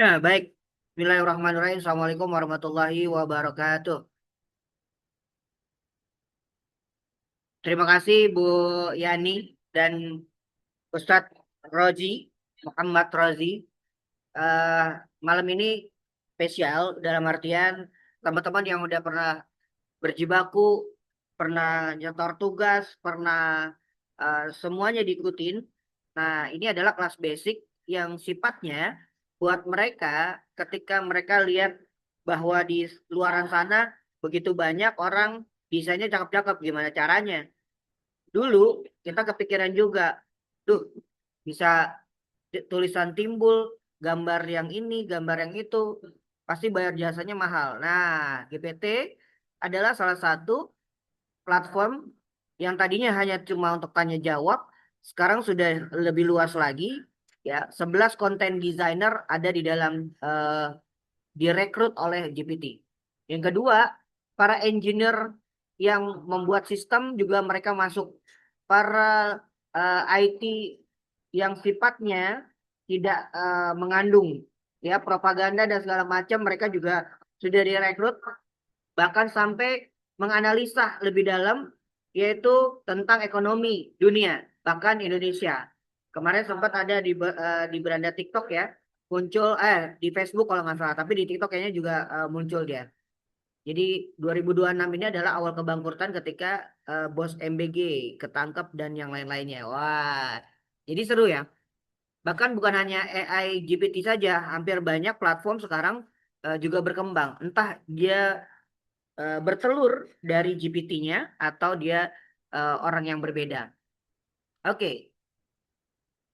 Ya, baik. Bismillahirrahmanirrahim. Assalamualaikum warahmatullahi wabarakatuh. Terima kasih Bu Yani dan Ustadz Rozi, Muhammad Rozi. Eh, Malam ini spesial dalam artian teman-teman yang udah pernah berjibaku, pernah nyetor tugas, pernah semuanya diikutin. Nah, ini adalah kelas basic yang sifatnya buat mereka ketika mereka lihat bahwa di luaran sana begitu banyak orang desainnya cakep-cakep, gimana caranya? Dulu kita kepikiran juga, tuh bisa tulisan timbul, gambar yang ini, gambar yang itu, pasti bayar jasanya mahal. Nah, GPT adalah salah satu platform yang tadinya hanya cuma untuk tanya jawab, sekarang sudah lebih luas lagi. Ya, 11 konten designer ada di dalam direkrut oleh GPT. Yang kedua, para engineer yang membuat sistem juga mereka masuk. Para IT yang sifatnya tidak mengandung ya propaganda dan segala macam mereka juga sudah direkrut, bahkan sampai menganalisa lebih dalam yaitu tentang ekonomi dunia, bahkan Indonesia. Kemarin sempat ada di beranda TikTok ya, muncul di Facebook kalau nggak salah, tapi di TikTok kayaknya juga muncul dia. Jadi 2026 ini adalah awal kebangkrutan ketika bos MBG ketangkep dan yang lain-lainnya. Wah, jadi seru ya. Bahkan bukan hanya AI GPT saja, hampir banyak platform sekarang juga berkembang. Entah dia bertelur dari GPT-nya atau dia orang yang berbeda. Oke.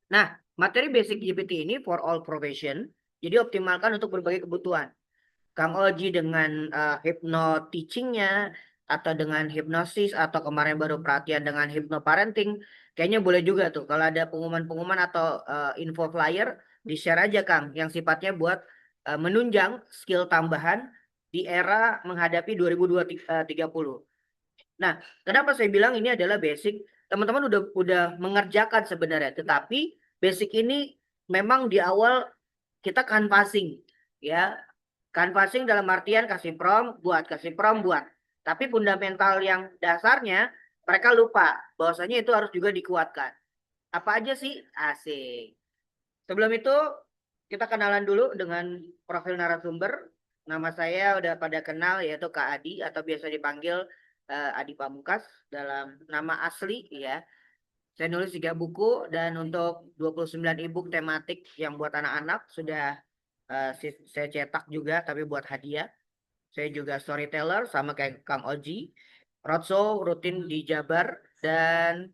Nah, materi basic GPT ini for all profession, jadi optimalkan untuk berbagai kebutuhan. Kang Oji dengan hypno teachingnya atau dengan hipnosis atau kemarin baru perhatian dengan hypnoparenting, kayaknya boleh juga tuh kalau ada pengumuman-pengumuman atau info flyer di-share aja Kang yang sifatnya buat menunjang skill tambahan di era menghadapi 2030. Nah, kenapa saya bilang ini adalah basic? Teman-teman udah mengerjakan sebenarnya, tetapi basic ini memang di awal kita canvassing ya. Canvassing dalam artian kasih prompt buat. Tapi fundamental yang dasarnya mereka lupa bahwasanya itu harus juga dikuatkan. Apa aja sih? Asik. Sebelum itu kita kenalan dulu dengan profil narasumber. Nama saya udah pada kenal yaitu Kak Adi atau biasa dipanggil Adi Pamungkas dalam nama asli ya. Saya nulis 3 buku dan untuk 29 ebook tematik yang buat anak-anak sudah saya cetak juga tapi buat hadiah. Saya juga storyteller sama kayak Kang Oji. Roadshow rutin di Jabar dan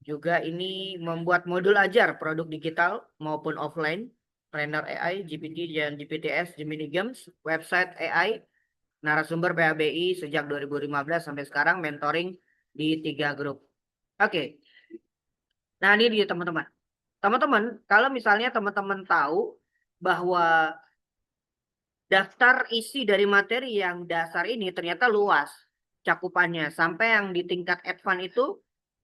juga ini membuat modul ajar produk digital maupun offline, trainer AI, GPT dan GPTS, Gemini Games, website AI, narasumber PHBI sejak 2015 sampai sekarang mentoring di 3 grup. Oke, nah ini dia teman-teman. Teman-teman, kalau misalnya teman-teman tahu bahwa daftar isi dari materi yang dasar ini ternyata luas cakupannya sampai yang di tingkat advance itu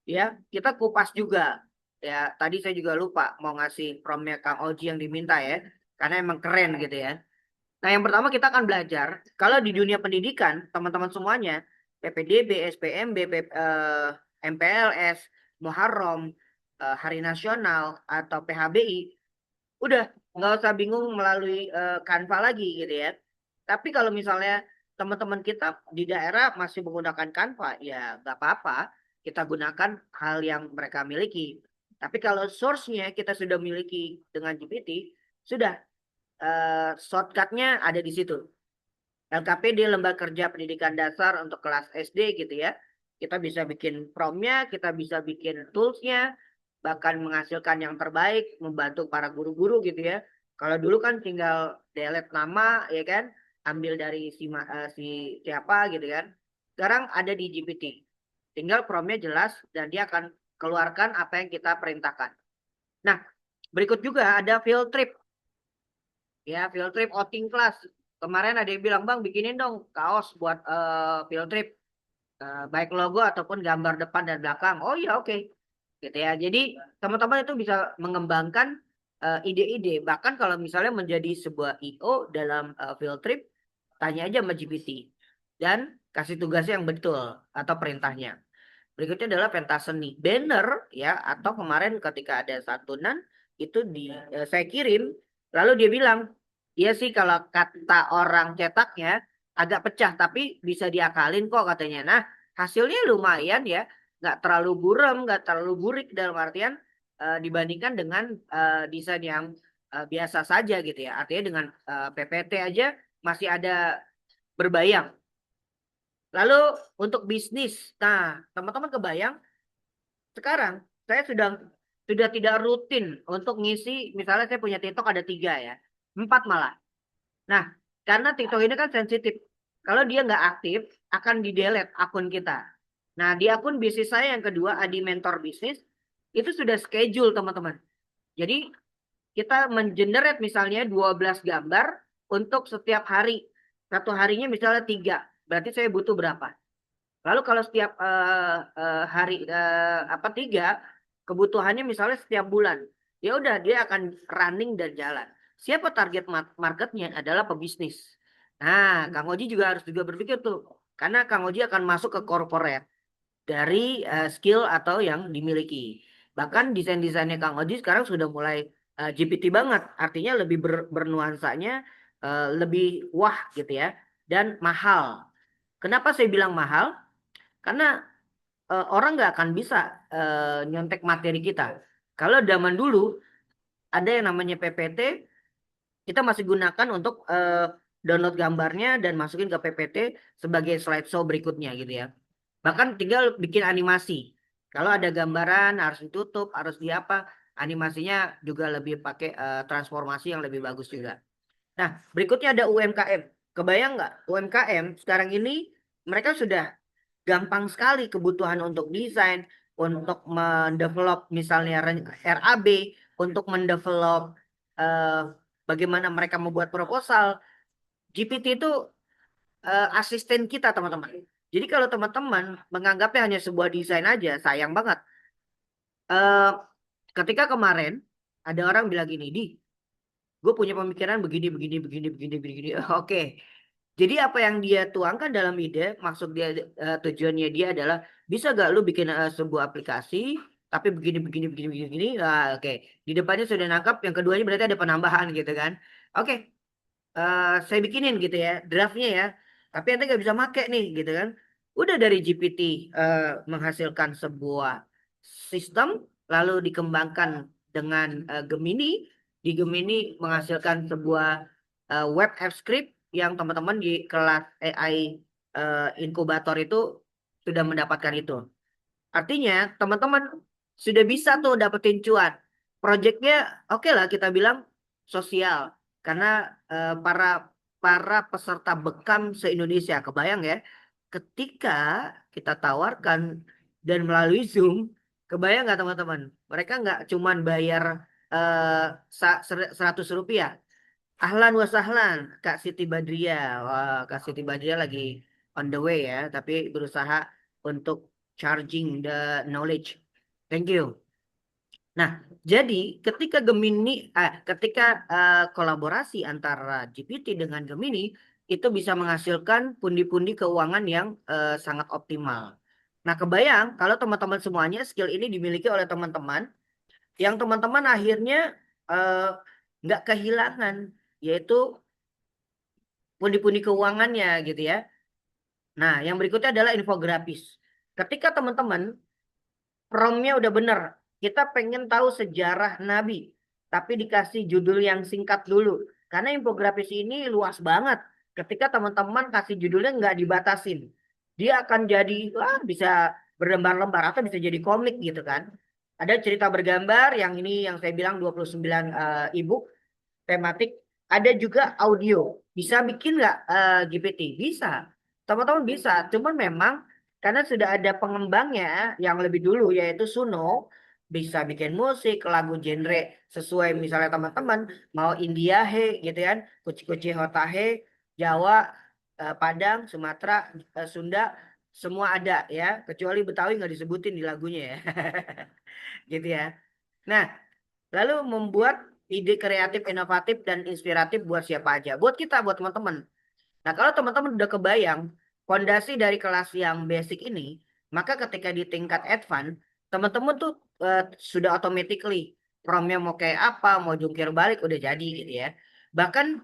ya kita kupas juga ya. Tadi saya juga lupa mau ngasih promnya Kang Oji yang diminta ya, karena emang keren gitu ya. Nah, yang pertama kita akan belajar kalau di dunia pendidikan teman-teman semuanya PPDB, SPMB, MPLS, Muharram, Hari Nasional atau PHBI, udah nggak usah bingung melalui Canva lagi gitu ya. Tapi kalau misalnya teman-teman kita di daerah masih menggunakan Canva, ya nggak apa-apa. Kita gunakan hal yang mereka miliki. Tapi kalau source-nya kita sudah miliki dengan GPT, sudah shortcut-nya ada di situ. LKPD, Lembaga Kerja Pendidikan Dasar untuk kelas SD gitu ya. Kita bisa bikin promnya, kita bisa bikin tools-nya, bahkan menghasilkan yang terbaik, membantu para guru-guru gitu ya. Kalau dulu kan tinggal delete nama ya kan, ambil dari si siapa gitu kan. Sekarang ada di GPT. Tinggal promnya jelas dan dia akan keluarkan apa yang kita perintahkan. Nah, berikut juga ada field trip. Ya, field trip outing class. Kemarin ada yang bilang, Bang, bikinin dong kaos buat field trip. Baik logo ataupun gambar depan dan belakang. Oh iya, oke. Gitu ya. Jadi, teman-teman itu bisa mengembangkan. ide-ide. Bahkan kalau misalnya menjadi sebuah IO dalam field trip, tanya aja sama GPT dan kasih tugasnya yang betul atau perintahnya. Berikutnya adalah pentas seni. Banner ya, atau kemarin ketika ada santunan itu saya kirim, lalu dia bilang, iya sih kalau kata orang cetaknya agak pecah, tapi bisa diakalin kok katanya. Nah, hasilnya lumayan ya, nggak terlalu buram, nggak terlalu burik dalam artian dibandingkan dengan desain yang biasa saja gitu ya. Artinya dengan PPT aja masih ada berbayang. Lalu untuk bisnis, nah teman-teman kebayang sekarang saya sudah tidak rutin untuk ngisi, misalnya saya punya TikTok ada 3 ya, 4 malah. Nah, karena TikTok ini kan sensitif. Kalau dia nggak aktif, akan di-delete akun kita. Nah, di akun bisnis saya yang kedua, Adi Mentor Bisnis, itu sudah schedule teman-teman. Jadi kita mengenerate misalnya 12 gambar untuk setiap hari. Satu harinya misalnya 3. Berarti saya butuh berapa? Lalu kalau setiap hari apa 3 kebutuhannya misalnya setiap bulan, ya udah dia akan running dan jalan. Siapa target marketnya adalah pebisnis. Nah, Kang Oji juga harus juga berpikir tuh, karena Kang Oji akan masuk ke corporate dari skill atau yang dimiliki. Bahkan desain-desainnya Kang Oji sekarang sudah mulai GPT banget, artinya lebih bernuansanya lebih wah gitu ya, dan mahal. Kenapa saya bilang mahal? Karena orang nggak akan bisa nyontek materi kita. Kalau zaman dulu ada yang namanya PPT, kita masih gunakan untuk download gambarnya dan masukin ke PPT sebagai slideshow berikutnya gitu ya. Bahkan tinggal bikin animasi. Kalau ada gambaran harus ditutup, harus di apa, animasinya juga lebih pakai transformasi yang lebih bagus juga. Nah, berikutnya ada UMKM. Kebayang nggak? UMKM sekarang ini mereka sudah gampang sekali kebutuhan untuk desain, untuk mendevelop misalnya RAB, untuk mendevelop eh, bagaimana mereka membuat proposal. GPT itu asisten kita, teman-teman. Jadi kalau teman-teman menganggapnya hanya sebuah desain aja, sayang banget. Eh, ketika kemarin ada orang bilang gini, di, gue punya pemikiran begini, begini, begini, begini, begini. Oke, jadi apa yang dia tuangkan dalam ide, maksud dia tujuannya dia adalah bisa gak lu bikin sebuah aplikasi, tapi begini begini begini begini, begini. Ah, oke. Di depannya sudah nangkap, yang keduanya berarti ada penambahan gitu kan. Oke, saya bikinin gitu ya, draftnya ya. Tapi nanti nggak bisa make nih gitu kan. Udah dari GPT menghasilkan sebuah sistem, lalu dikembangkan dengan Gemini. Di Gemini menghasilkan sebuah web app script yang teman-teman di kelas AI inkubator itu sudah mendapatkan itu. Artinya teman-teman sudah bisa tuh dapetin cuan. Proyeknya oke lah kita bilang sosial karena para para peserta bekam se-Indonesia kebayang ya ketika kita tawarkan dan melalui Zoom, kebayang nggak teman-teman? Mereka nggak cuman bayar eh, 100 rupiah. Ahlan wa sahlan, Kak Siti Badriah. Wah, Kak Siti Badriah lagi on the way ya, tapi berusaha untuk charging the knowledge. Thank you. Nah, jadi ketika ketika kolaborasi antara GPT dengan Gemini itu bisa menghasilkan pundi-pundi keuangan yang sangat optimal. Nah, kebayang kalau teman-teman semuanya skill ini dimiliki oleh teman-teman, yang teman-teman akhirnya eh, nggak kehilangan, yaitu pundi-pundi keuangannya gitu ya. Nah, yang berikutnya adalah infografis. Ketika teman-teman promnya udah bener. Kita pengen tahu sejarah Nabi, tapi dikasih judul yang singkat dulu. Karena infografis ini luas banget. Ketika teman-teman kasih judulnya nggak dibatasin, dia akan jadi wah, bisa berlembar-lembar atau bisa jadi komik gitu kan. Ada cerita bergambar yang ini yang saya bilang 29 ebook tematik. Ada juga audio. Bisa bikin nggak GPT? Bisa. Teman-teman bisa. Cuman memang karena sudah ada pengembangnya yang lebih dulu yaitu Suno bisa bikin musik, lagu genre sesuai misalnya teman-teman mau India he gitu kan, Kuci-Kuci Hotahe, Jawa, Padang, Sumatera, Sunda semua ada ya, kecuali Betawi nggak disebutin di lagunya ya. Gitu ya. Nah, lalu membuat ide kreatif, inovatif, dan inspiratif buat siapa aja. Buat kita, buat teman-teman. Nah, kalau teman-teman udah kebayang fondasi dari kelas yang basic ini, maka ketika di tingkat advance, teman-teman tuh sudah automatically promnya mau kayak apa, mau jungkir balik udah jadi gitu ya. Bahkan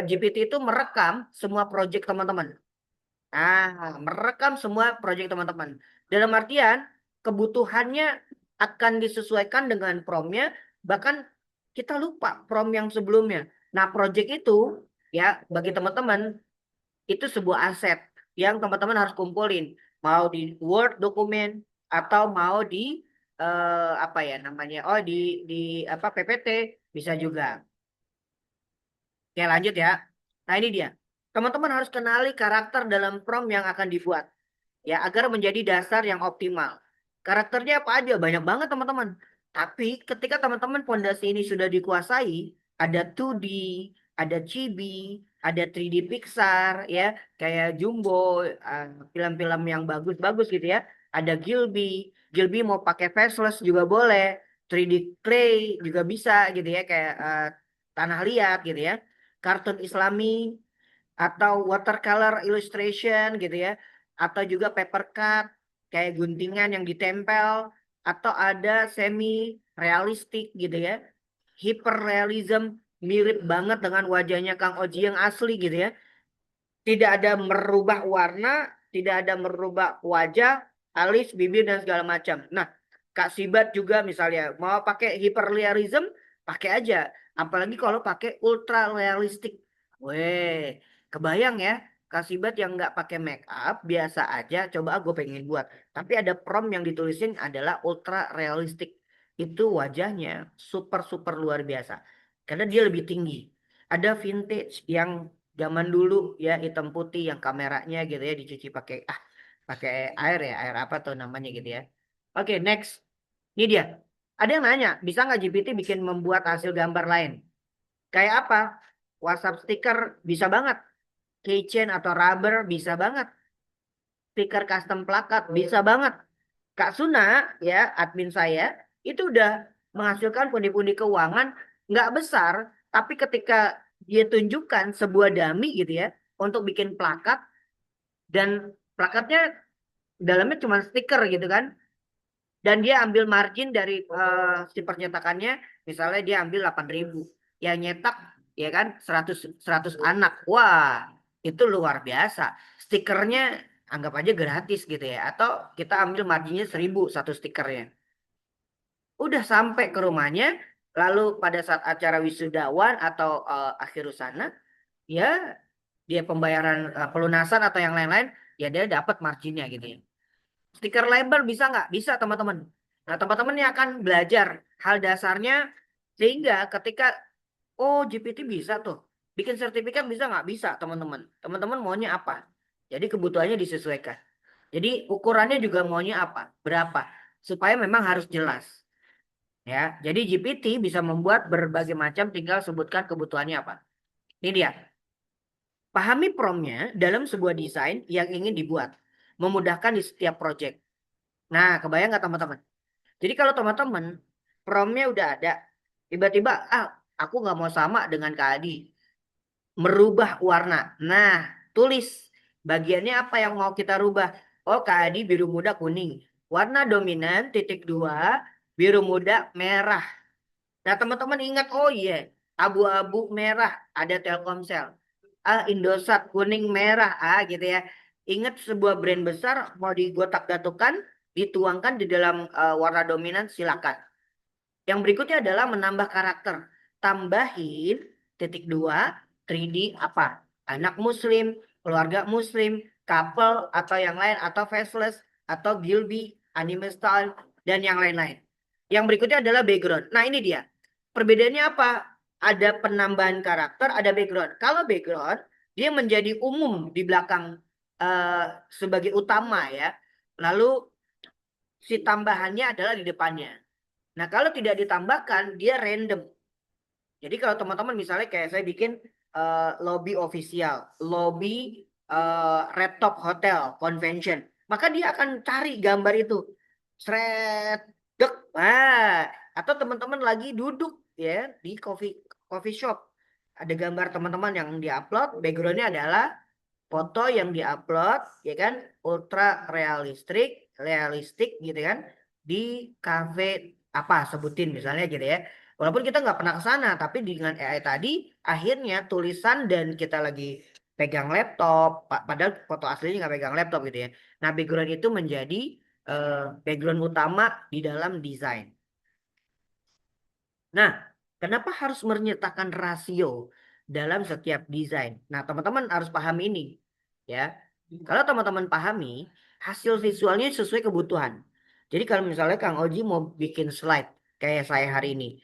GPT itu merekam semua project teman-teman. Merekam semua project teman-teman. Dalam artian kebutuhannya akan disesuaikan dengan promnya, bahkan kita lupa prom yang sebelumnya. Nah, project itu ya bagi teman-teman itu sebuah aset yang teman-teman harus kumpulin. Mau di Word dokumen atau mau di apa ya namanya? Oh, di apa PPT bisa juga. Oke, lanjut ya. Nah, ini dia. Teman-teman harus kenali karakter dalam prompt yang akan dibuat ya agar menjadi dasar yang optimal. Karakternya apa aja? Banyak banget teman-teman. Tapi ketika teman-teman fondasi ini sudah dikuasai, ada 2D, ada Chibi, ada 3D Pixar ya, kayak Jumbo, film-film yang bagus-bagus gitu ya. Ada Gilby, Gilby mau pakai faceless juga boleh, 3D Clay juga bisa gitu ya, kayak Tanah Liat gitu ya. Kartun Islami atau watercolor illustration gitu ya, atau juga paper cut kayak guntingan yang ditempel, atau ada semi realistik gitu ya, hyperrealism, mirip banget dengan wajahnya Kang Oji yang asli gitu ya, tidak ada merubah warna, tidak ada merubah wajah, alis, bibir dan segala macam. Nah, Kak Sibat juga misalnya mau pakai hyperrealism, pakai aja. Apalagi kalau pakai ultra realistik. Weh, kebayang ya, Kak Sibat yang nggak pakai make up, biasa aja. Coba aku pengen buat. Tapi ada prompt yang ditulisin adalah ultra realistik. Itu wajahnya super super luar biasa. Karena dia lebih tinggi. Ada vintage yang zaman dulu ya hitam putih yang kameranya gitu ya dicuci pakai air ya, air apa tuh namanya gitu ya. Oke, next. Ini dia. Ada yang nanya, bisa nggak GPT bikin membuat hasil gambar lain? Kayak apa? WhatsApp stiker bisa banget. Keychain atau rubber bisa banget. Stiker custom plakat bisa banget. Kak Suna ya, admin saya itu udah menghasilkan pundi-pundi keuangan nggak besar, tapi ketika dia tunjukkan sebuah dummy gitu ya untuk bikin plakat, dan plakatnya dalamnya cuma stiker gitu kan, dan dia ambil margin dari si percetakannya, misalnya dia ambil 8.000, ya nyetak ya kan 100 anak, wah itu luar biasa. Stikernya anggap aja gratis gitu ya, atau kita ambil marginnya 1.000 satu stikernya, udah sampai ke rumahnya, lalu pada saat acara wisudawan atau akhir usana ya dia pembayaran pelunasan atau yang lain-lain, ya dia dapat marginnya gitu ya. Stiker label bisa nggak? Bisa teman-teman. Nah, teman-teman yang akan belajar hal dasarnya sehingga ketika oh GPT bisa tuh bikin sertifikat, bisa nggak? Bisa teman-teman. Teman-teman maunya apa? Jadi kebutuhannya disesuaikan. Jadi ukurannya juga maunya apa? Berapa? Supaya memang harus jelas. Ya, jadi GPT bisa membuat berbagai macam, tinggal sebutkan kebutuhannya apa. Ini dia. Pahami promnya dalam sebuah desain yang ingin dibuat. Memudahkan di setiap project. Nah, kebayang nggak teman-teman? Jadi kalau teman-teman promnya udah ada, tiba-tiba aku nggak mau sama dengan Kak Adi, merubah warna. Nah, tulis bagiannya apa yang mau kita rubah. Oh, Kak Adi biru muda kuning. Warna dominan titik dua biru muda merah. Nah, teman-teman ingat, oh iya, abu-abu merah ada Telkomsel. Indosat kuning merah, gitu ya. Ingat sebuah brand besar mau digotak-gatukan, dituangkan di dalam warna dominan, silakan. Yang berikutnya adalah menambah karakter. Tambahin titik dua 3D apa? Anak muslim, keluarga muslim, couple atau yang lain, atau faceless, atau Gilby, anime style, dan yang lain-lain. Yang berikutnya adalah background. Nah, ini dia. Perbedaannya apa? Ada penambahan karakter, ada background. Kalau background, dia menjadi umum di belakang eh, sebagai utama ya. Lalu si tambahannya adalah di depannya. Nah, kalau tidak ditambahkan, dia random. Jadi kalau teman-teman misalnya kayak saya bikin lobby official, lobby Red Top Hotel Convention, maka dia akan cari gambar itu. Seret, dek. Atau teman-teman lagi duduk ya di coffee shop. Ada gambar teman-teman yang diupload, backgroundnya adalah foto yang diupload, ya kan, ultra realistik gitu kan, di cafe apa sebutin misalnya gitu ya. Walaupun kita nggak pernah ke sana, tapi dengan AI tadi akhirnya tulisan dan kita lagi pegang laptop, padahal foto aslinya nggak pegang laptop gitu ya. Nah, background itu menjadi background utama di dalam desain. Nah, kenapa harus menyertakan rasio dalam setiap desain? Nah, teman-teman harus paham ini, ya. Kalau teman-teman pahami, hasil visualnya sesuai kebutuhan. Jadi kalau misalnya Kang Oji mau bikin slide kayak saya hari ini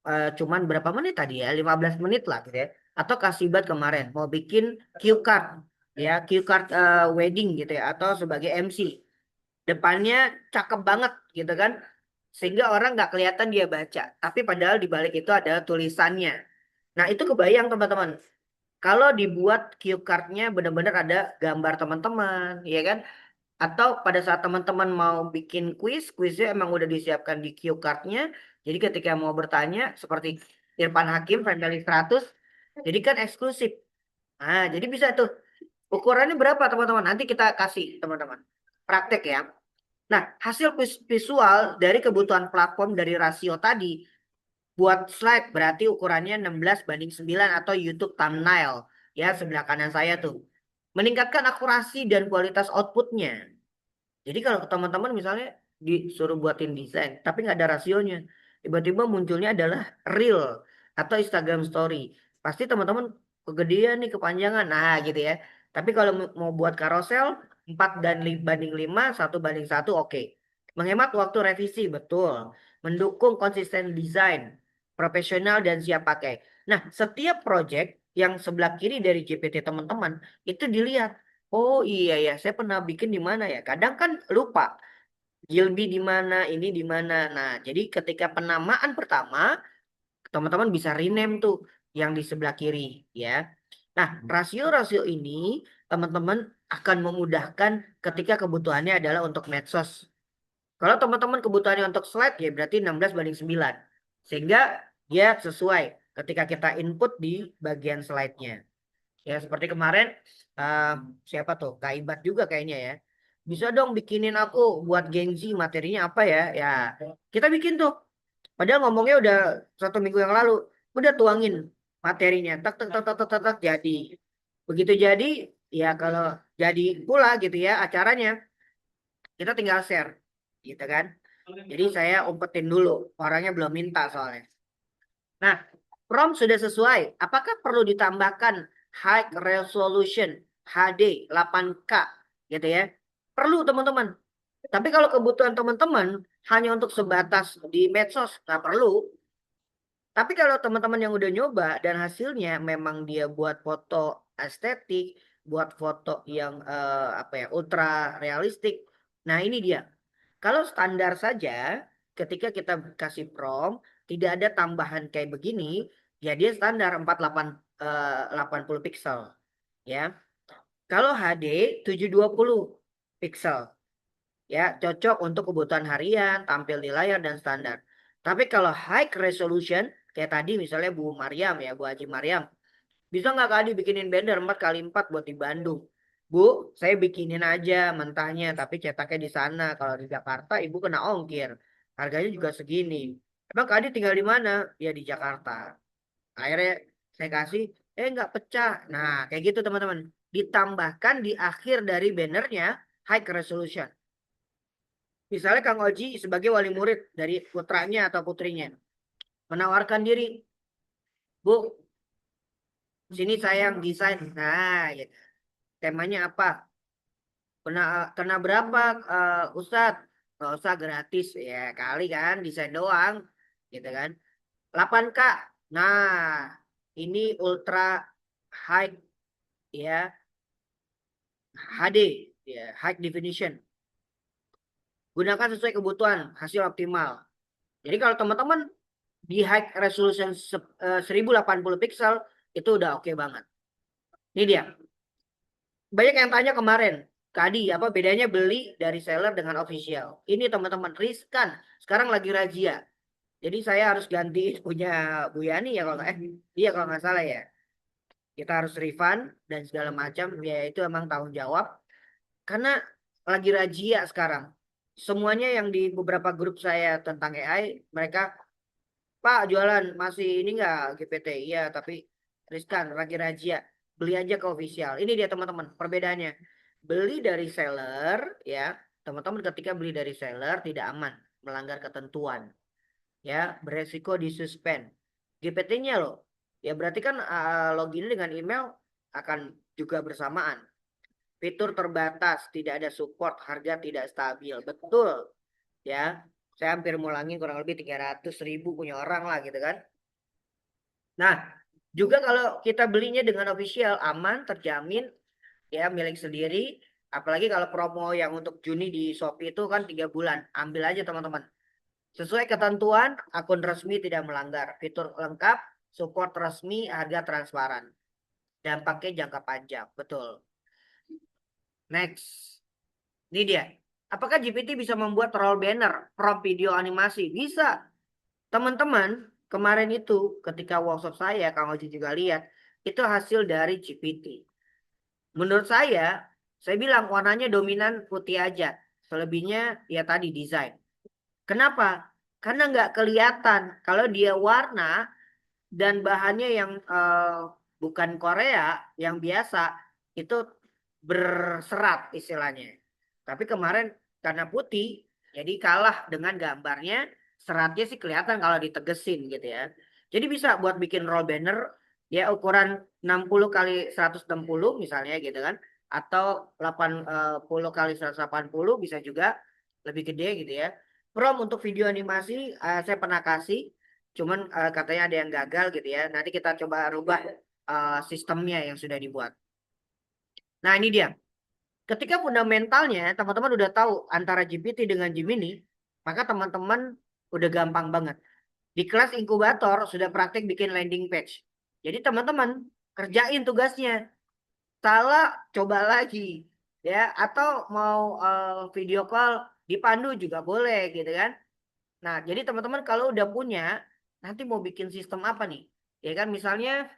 cuman berapa menit tadi ya? 15 menit lah gitu ya. Atau Kasibat kemarin mau bikin cue card, ya, cue card wedding gitu ya, atau sebagai MC. Depannya cakep banget gitu kan, sehingga orang nggak kelihatan dia baca, tapi padahal di balik itu ada tulisannya. Nah, itu kebayang teman-teman, kalau dibuat cue cardnya benar-benar ada gambar teman-teman, ya kan, atau pada saat teman-teman mau bikin kuisnya emang udah disiapkan di cue cardnya, jadi ketika mau bertanya seperti Irfan Hakim Family 100, jadi kan eksklusif. Nah, jadi bisa tuh, ukurannya berapa teman-teman, nanti kita kasih teman-teman praktek ya. Nah, hasil visual dari kebutuhan platform dari rasio tadi buat slide berarti ukurannya 16:9 atau YouTube thumbnail. Ya, sebelah kanan saya tuh. Meningkatkan akurasi dan kualitas outputnya. Jadi kalau teman-teman misalnya disuruh buatin desain, tapi nggak ada rasionya, tiba-tiba munculnya adalah reel atau Instagram Story. Pasti teman-teman kegedean nih, kepanjangan. Nah, gitu ya. Tapi kalau mau buat karosel, 4 dan banding 5, 1:1, oke. Menghemat waktu revisi, betul. Mendukung konsisten desain, profesional dan siap pakai. Nah, setiap project yang sebelah kiri dari GPT teman-teman, itu dilihat. Oh iya ya, saya pernah bikin di mana ya? Kadang kan lupa. Gilby di mana, ini di mana. Nah, jadi ketika penamaan pertama, teman-teman bisa rename tuh yang di sebelah kiri, ya. Nah, rasio-rasio ini teman-teman akan memudahkan ketika kebutuhannya adalah untuk medsos. Kalau teman-teman kebutuhannya untuk slide, ya berarti 16:9. Sehingga dia sesuai ketika kita input di bagian slide-nya. Ya seperti kemarin eh, siapa tuh? Kak Ibat juga kayaknya ya. Bisa dong bikinin aku buat Gen Z materinya apa ya? Ya kita bikin tuh. Padahal ngomongnya udah 1 minggu yang lalu. Udah tuangin materinya. Tak tak tak tak tak tak, tak, jadi. Begitu jadi ya kalau jadi pula gitu ya acaranya, kita tinggal share gitu kan. Jadi saya umpetin dulu. Orangnya belum minta soalnya. Nah, prompt sudah sesuai. Apakah perlu ditambahkan high resolution HD 8K gitu ya? Perlu teman-teman. Tapi kalau kebutuhan teman-teman hanya untuk sebatas di medsos, nggak perlu. Tapi kalau teman-teman yang udah nyoba dan hasilnya memang dia buat foto estetik, buat foto yang apa ya, ultra realistik. Nah, ini dia. Kalau standar saja, ketika kita kasih prompt, tidak ada tambahan kayak begini, ya dia standar 80 pixel, ya. Kalau HD 720 pixel, ya cocok untuk kebutuhan harian, tampil di layar dan standar. Tapi kalau high resolution, kayak tadi misalnya Bu Mariam ya, Bu Haji Mariam, bisa nggak Kak Adi bikinin banner 4x4 buat di Bandung? Bu, saya bikinin aja mentahnya, tapi cetaknya di sana. Kalau di Jakarta, Ibu kena ongkir. Harganya juga segini. Emang Kak Adi tinggal di mana? Ya di Jakarta. Akhirnya saya kasih, nggak pecah. Nah, kayak gitu teman-teman. Ditambahkan di akhir dari bannernya high resolution. Misalnya Kang Oji sebagai wali murid dari putranya atau putrinya. Menawarkan diri. Bu, sini saya yang desain. Nah, ya. Temanya apa? Kena kena berapa Ustadz? Nggak usah gratis ya kali kan desain doang gitu kan. 8K. Nah, ini ultra high ya, HD ya, high definition. Gunakan sesuai kebutuhan, hasil optimal. Jadi kalau teman-teman di high resolution 1080 pixel itu udah oke banget. Ini dia. Banyak yang tanya kemarin, Kadi, apa bedanya beli dari seller dengan official? Ini teman-teman riskan. Sekarang lagi razia. Jadi saya harus ganti punya Bu Yani ya kalau iya kalau nggak salah ya. Kita harus refund dan segala macam. Ya itu emang tanggung jawab. Karena lagi razia sekarang. Semuanya yang di beberapa grup saya tentang AI, mereka, Pak jualan masih ini nggak GPT? Iya, tapi riskan, lagi razia. Beli aja ke official. Ini dia teman-teman, perbedaannya. Beli dari seller, ya, teman-teman ketika beli dari seller tidak aman, melanggar ketentuan, ya, beresiko disuspend. GPT-nya loh, ya berarti kan login dengan email akan juga bersamaan. Fitur terbatas, tidak ada support, harga tidak stabil. Betul, ya. Saya hampir mulangin kurang lebih 300.000 punya orang lah gitu kan. Nah, juga kalau kita belinya dengan official, aman, terjamin, ya milik sendiri. Apalagi kalau promo yang untuk Juni di Shopee itu kan 3 bulan. Ambil aja teman-teman. Sesuai ketentuan, akun resmi tidak melanggar. Fitur lengkap, support resmi, harga transparan. Dampaknya jangka panjang. Betul. Next. Ini dia. Apakah GPT bisa membuat roll banner, prompt video animasi? Bisa. Teman-teman, kemarin itu ketika workshop saya, Kang Oji juga lihat, itu hasil dari GPT. Menurut saya bilang warnanya dominan putih aja. Selebihnya ya tadi desain. Kenapa? Karena nggak kelihatan kalau dia warna dan bahannya yang bukan Korea, yang biasa, itu berserat istilahnya. Tapi kemarin karena putih, jadi kalah dengan gambarnya, seratnya sih kelihatan kalau ditegesin gitu ya. Jadi bisa buat bikin roll banner ya ukuran 60 kali 160 misalnya gitu kan, atau 80 kali 180 bisa juga lebih gede gitu ya. Prompt untuk video animasi saya pernah kasih, cuman katanya ada yang gagal gitu ya. Nanti kita coba rubah sistemnya yang sudah dibuat. Nah ini dia. Ketika fundamentalnya teman-teman udah tahu antara GPT dengan Gemini, maka teman-teman udah gampang banget. Di kelas inkubator sudah praktek bikin landing page. Jadi teman-teman kerjain tugasnya. Salah coba lagi ya, atau mau video call dipandu juga boleh gitu kan. Nah, jadi teman-teman kalau udah punya, nanti mau bikin sistem apa nih? Ya kan misalnya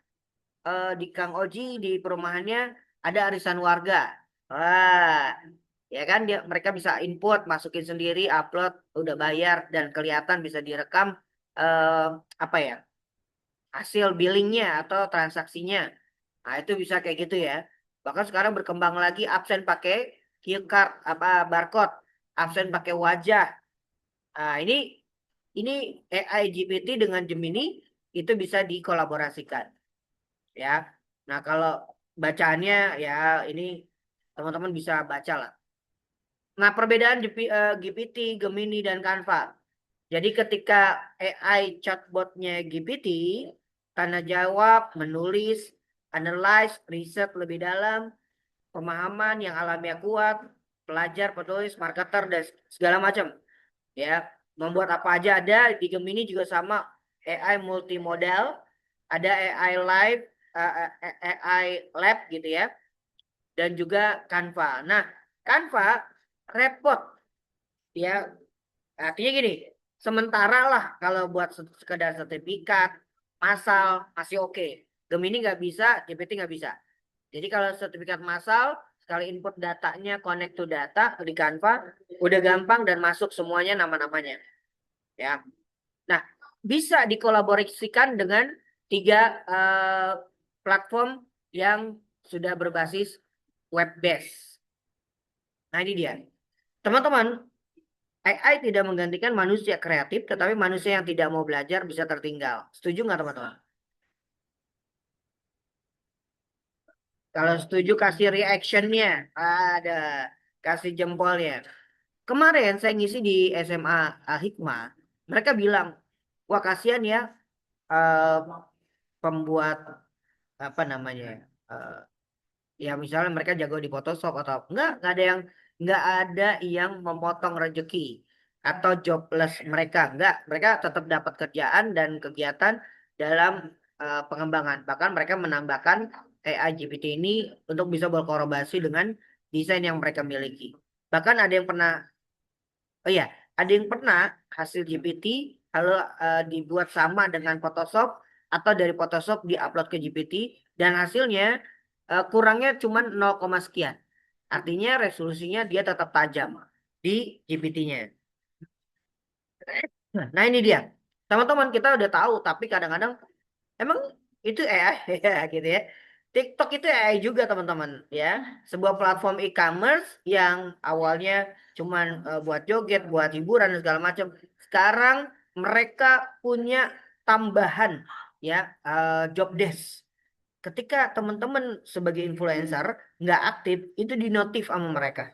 di Kang Oji di perumahannya ada arisan warga. Wah, ya kan dia mereka bisa input, masukin sendiri, upload, udah bayar dan kelihatan bisa direkam eh, apa ya? Hasil billingnya atau transaksinya. Nah, itu bisa kayak gitu ya. Bahkan sekarang berkembang lagi absen pakai QR card apa barcode, absen pakai wajah. Nah, ini AI GPT dengan Gemini itu bisa dikolaborasikan ya. Nah, kalau bacaannya ya ini teman-teman bisa baca lah. Nah, perbedaan GPT, Gemini dan Canva. Jadi ketika AI chatbotnya GPT, tanya jawab, menulis, analyze, riset lebih dalam, pemahaman yang alamiah kuat, pelajar, penulis, marketer, dan segala macam. Ya, membuat apa aja ada di Gemini juga sama AI multimodal, ada AI live, AI lab gitu ya, dan juga Canva. Nah, Canva repot ya, artinya gini, sementara lah kalau buat sekedar sertifikat, massal masih oke. Gemini nggak bisa, GPT nggak bisa. Jadi kalau sertifikat massal, sekali input datanya, connect to data di Canva, udah gampang dan masuk semuanya nama-namanya. Ya, nah bisa dikolaborasikan dengan 3 platform yang sudah berbasis web based. Nah ini dia, teman-teman. AI tidak menggantikan manusia kreatif, tetapi manusia yang tidak mau belajar bisa tertinggal. Setuju nggak teman-teman? Kalau setuju kasih reactionnya, ada kasih jempolnya. Kemarin saya ngisi di SMA Hikmah, mereka bilang, wah kasihan ya eh, pembuat apa namanya, eh, ya misalnya mereka jago di Photoshop atau nggak ada yang memotong rezeki atau jobless mereka tetap dapat kerjaan dan kegiatan dalam pengembangan, bahkan mereka menambahkan AI GPT ini untuk bisa berkolaborasi dengan desain yang mereka miliki. Bahkan ada yang pernah, oh iya, ada yang pernah hasil GPT lalu dibuat sama dengan Photoshop atau dari Photoshop diupload ke GPT dan hasilnya kurangnya cuma 0, sekian. Artinya resolusinya dia tetap tajam di GPT-nya. Nah ini dia. Teman-teman kita udah tahu tapi kadang-kadang emang itu AI ya gitu ya. TikTok itu AI juga teman-teman ya. Sebuah platform e-commerce yang awalnya cuman buat joget, buat hiburan dan segala macam. Sekarang mereka punya tambahan ya job desk. Ketika teman-teman sebagai influencer nggak aktif, itu dinotif sama mereka.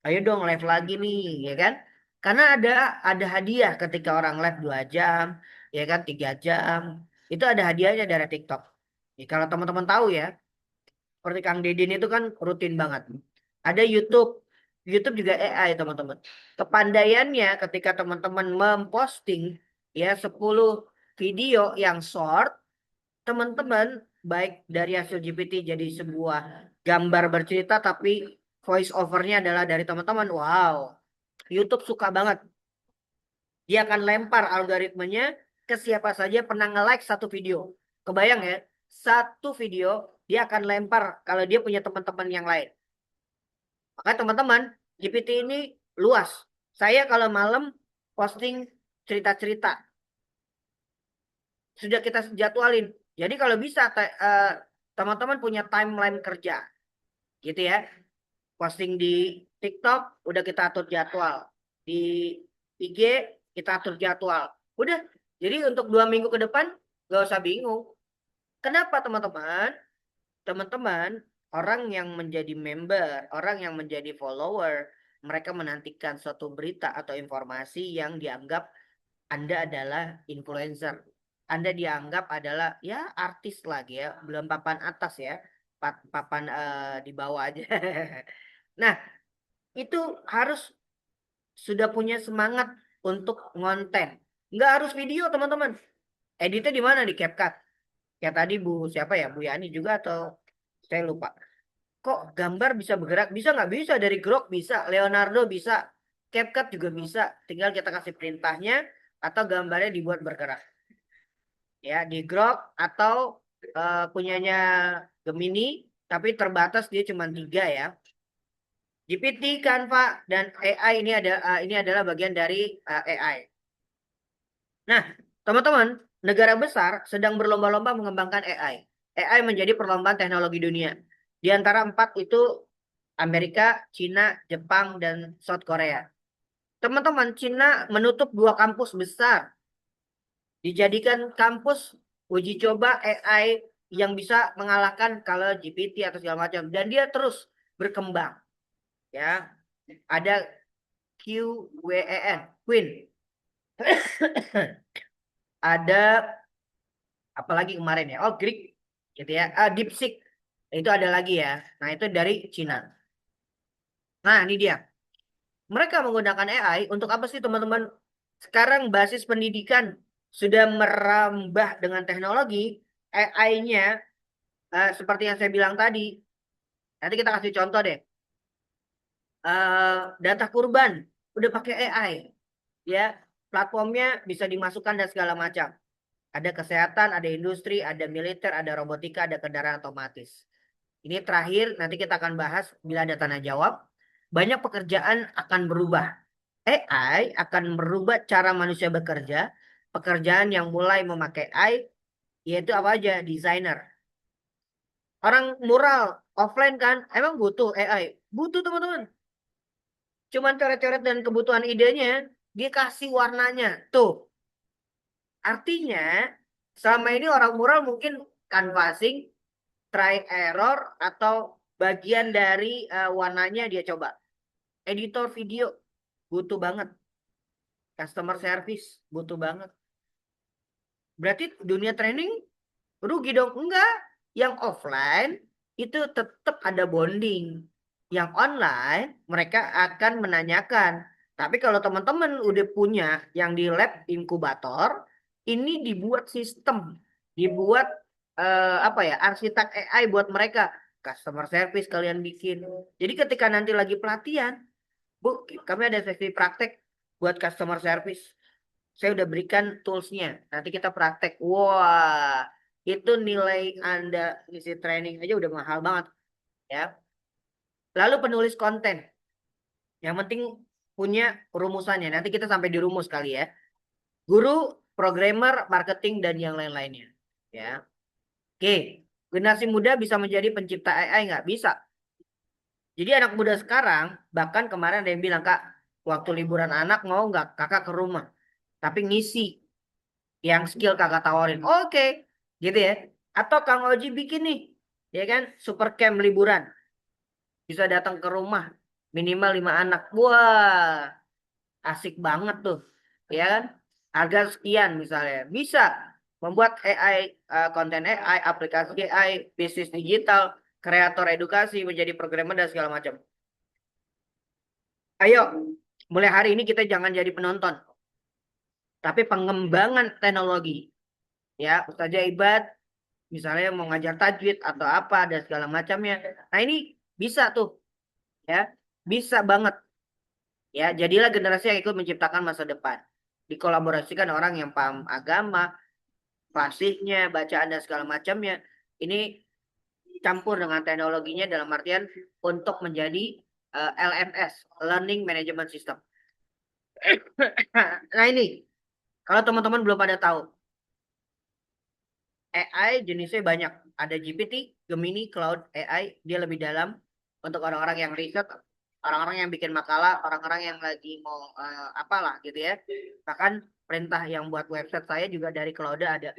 Ayo dong live lagi nih, ya kan? Karena ada hadiah ketika orang live 2 jam, ya kan 3 jam. Itu ada hadiahnya dari TikTok. Ya, kalau teman-teman tahu ya, seperti Kang Dedin itu kan rutin banget. Ada YouTube, YouTube juga AI teman-teman. Kepandaiannya ketika teman-teman memposting ya 10 video yang short, teman-teman baik dari hasil GPT jadi sebuah gambar bercerita tapi voice overnya adalah dari teman-teman. Wow, YouTube suka banget. Dia akan lempar algoritmenya ke siapa saja pernah nge-like satu video. Kebayang ya, satu video dia akan lempar kalau dia punya teman-teman yang lain. Maka teman-teman, GPT ini luas. Saya kalau malam posting cerita-cerita sudah kita jadwalin. Jadi kalau bisa teman-teman punya timeline kerja, gitu ya. Posting di TikTok udah kita atur jadwal, di IG kita atur jadwal. Udah. Jadi untuk 2 minggu ke depan gak usah bingung. Kenapa teman-teman? Teman-teman, orang yang menjadi member, orang yang menjadi follower, mereka menantikan suatu berita atau informasi yang dianggap Anda adalah influencer. Anda dianggap adalah ya artis lagi ya, belum papan atas ya, papan di bawah aja. Nah, itu harus sudah punya semangat untuk ngonten. Nggak harus video, teman-teman. Editnya di mana? Di CapCut. Kayak tadi Bu siapa ya? Bu Yani juga atau saya lupa. Kok gambar bisa bergerak? Bisa nggak? Bisa dari Grok bisa, Leonardo bisa, CapCut juga bisa. Tinggal kita kasih perintahnya atau gambarnya dibuat bergerak. Ya, di Grok atau punyanya Gemini, tapi terbatas dia cuma 3 ya. GPT, Canva, dan AI ini adalah bagian dari AI. Nah, teman-teman, negara besar sedang berlomba-lomba mengembangkan AI. AI menjadi perlombaan teknologi dunia. Di antara 4 itu Amerika, Cina, Jepang, dan South Korea. Teman-teman, Cina menutup 2 kampus besar. Dijadikan kampus uji coba AI yang bisa mengalahkan kalau GPT atau segala macam. Dan dia terus berkembang. Ya, ada QWEN, Queen. Ada apalagi kemarin ya, oh Greek gitu ya, DeepSeek itu ada lagi ya. Nah itu dari Cina. Nah ini dia, mereka menggunakan AI untuk apa sih teman-teman? Sekarang basis pendidikan sudah merambah dengan teknologi. AI-nya seperti yang saya bilang tadi. Nanti kita kasih contoh deh. Data kurban udah pakai AI ya, platformnya bisa dimasukkan dan segala macam. Ada kesehatan, ada industri, ada militer, ada robotika, ada kendaraan otomatis. Ini terakhir, nanti kita akan bahas bila ada tanya jawab. Banyak pekerjaan akan berubah. AI akan merubah cara manusia bekerja. Pekerjaan yang mulai memakai AI, yaitu apa aja? Desainer. Orang mural, offline kan, emang butuh AI? Butuh teman-teman. Cuman coret-coret dan kebutuhan idenya, dia kasih warnanya. Tuh, artinya selama ini orang mural mungkin canvassing, try error atau bagian dari warnanya dia coba. Editor video butuh banget. Customer service butuh banget. Berarti dunia training rugi dong? Enggak. Yang offline itu tetap ada bonding. Yang online mereka akan menanyakan. Tapi kalau teman-teman udah punya yang di lab inkubator, ini dibuat sistem, dibuat apa ya, arsitek AI buat mereka. Customer service kalian bikin. Jadi ketika nanti lagi pelatihan, Bu, kami ada sesi praktek buat customer service. saya udah berikan toolsnya. Nanti kita praktek. Wah, itu nilai Anda isi training aja udah mahal banget ya. Lalu penulis konten. Yang penting punya rumusannya. Nanti kita sampai di rumus kali ya. Guru, programmer, marketing, dan yang lain-lainnya. Ya. Oke, generasi muda bisa menjadi pencipta AI nggak? Bisa. Jadi anak muda sekarang, bahkan kemarin ada yang bilang, Kak, waktu liburan anak mau nggak kakak ke rumah? Tapi ngisi yang skill kakak tawarin. Oke, gitu ya. Atau Kang Oji bikin nih, ya kan, super camp liburan. Bisa datang ke rumah, minimal 5 anak. Wah, asik banget tuh. Ya kan? Harga sekian misalnya. Bisa membuat AI, konten AI, aplikasi AI, bisnis digital, kreator edukasi, menjadi programmer dan segala macam. Ayo, mulai hari ini kita jangan jadi penonton, tapi pengembangan teknologi. Ya, Ustazah Ibad misalnya mau ngajar tajwid atau apa dan segala macamnya. Nah, ini bisa tuh, ya. Bisa banget. Ya, jadilah generasi yang ikut menciptakan masa depan. Dikolaborasikan orang yang paham agama, fasihnya, bacaan dan segala macamnya. Ini campur dengan teknologinya dalam artian untuk menjadi LMS, Learning Management System. Nah, ini kalau teman-teman belum pada tahu, AI jenisnya banyak. Ada GPT, Gemini, Cloud AI, dia lebih dalam untuk orang-orang yang riset, orang-orang yang bikin makalah, orang-orang yang lagi mau apalah gitu ya. Bahkan perintah yang buat website saya juga dari Cloud ada.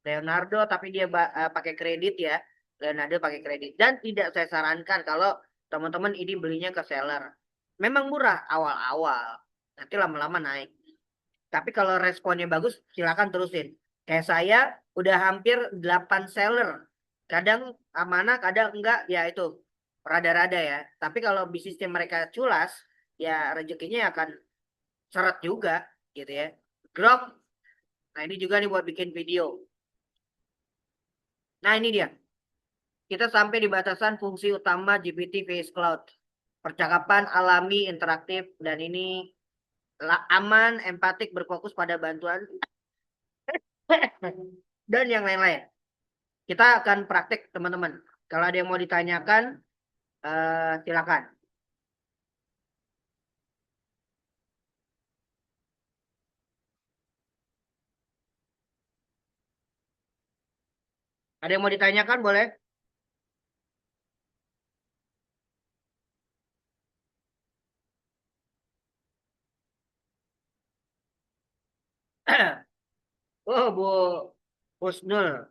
Leonardo tapi dia pakai kredit ya. Leonardo pakai kredit. Dan tidak saya sarankan kalau teman-teman ini belinya ke seller. Memang murah awal-awal. Nanti lama-lama naik. Tapi kalau responnya bagus, silakan terusin. Kayak saya udah hampir 8 seller. Kadang amanah, kadang enggak, ya itu rada-rada ya. Tapi kalau bisnisnya mereka culas, ya rezekinya akan seret juga gitu ya. Grok. Nah, ini juga nih buat bikin video. Nah, ini dia. Kita sampai di batasan fungsi utama GPT vs Cloud. Percakapan alami, interaktif, dan ini aman, empatik, berfokus pada bantuan, dan yang lain-lain. Kita akan praktek, teman-teman. Kalau ada yang mau ditanyakan, silakan. Ada yang mau ditanyakan, boleh? Oh, Bu Husnul,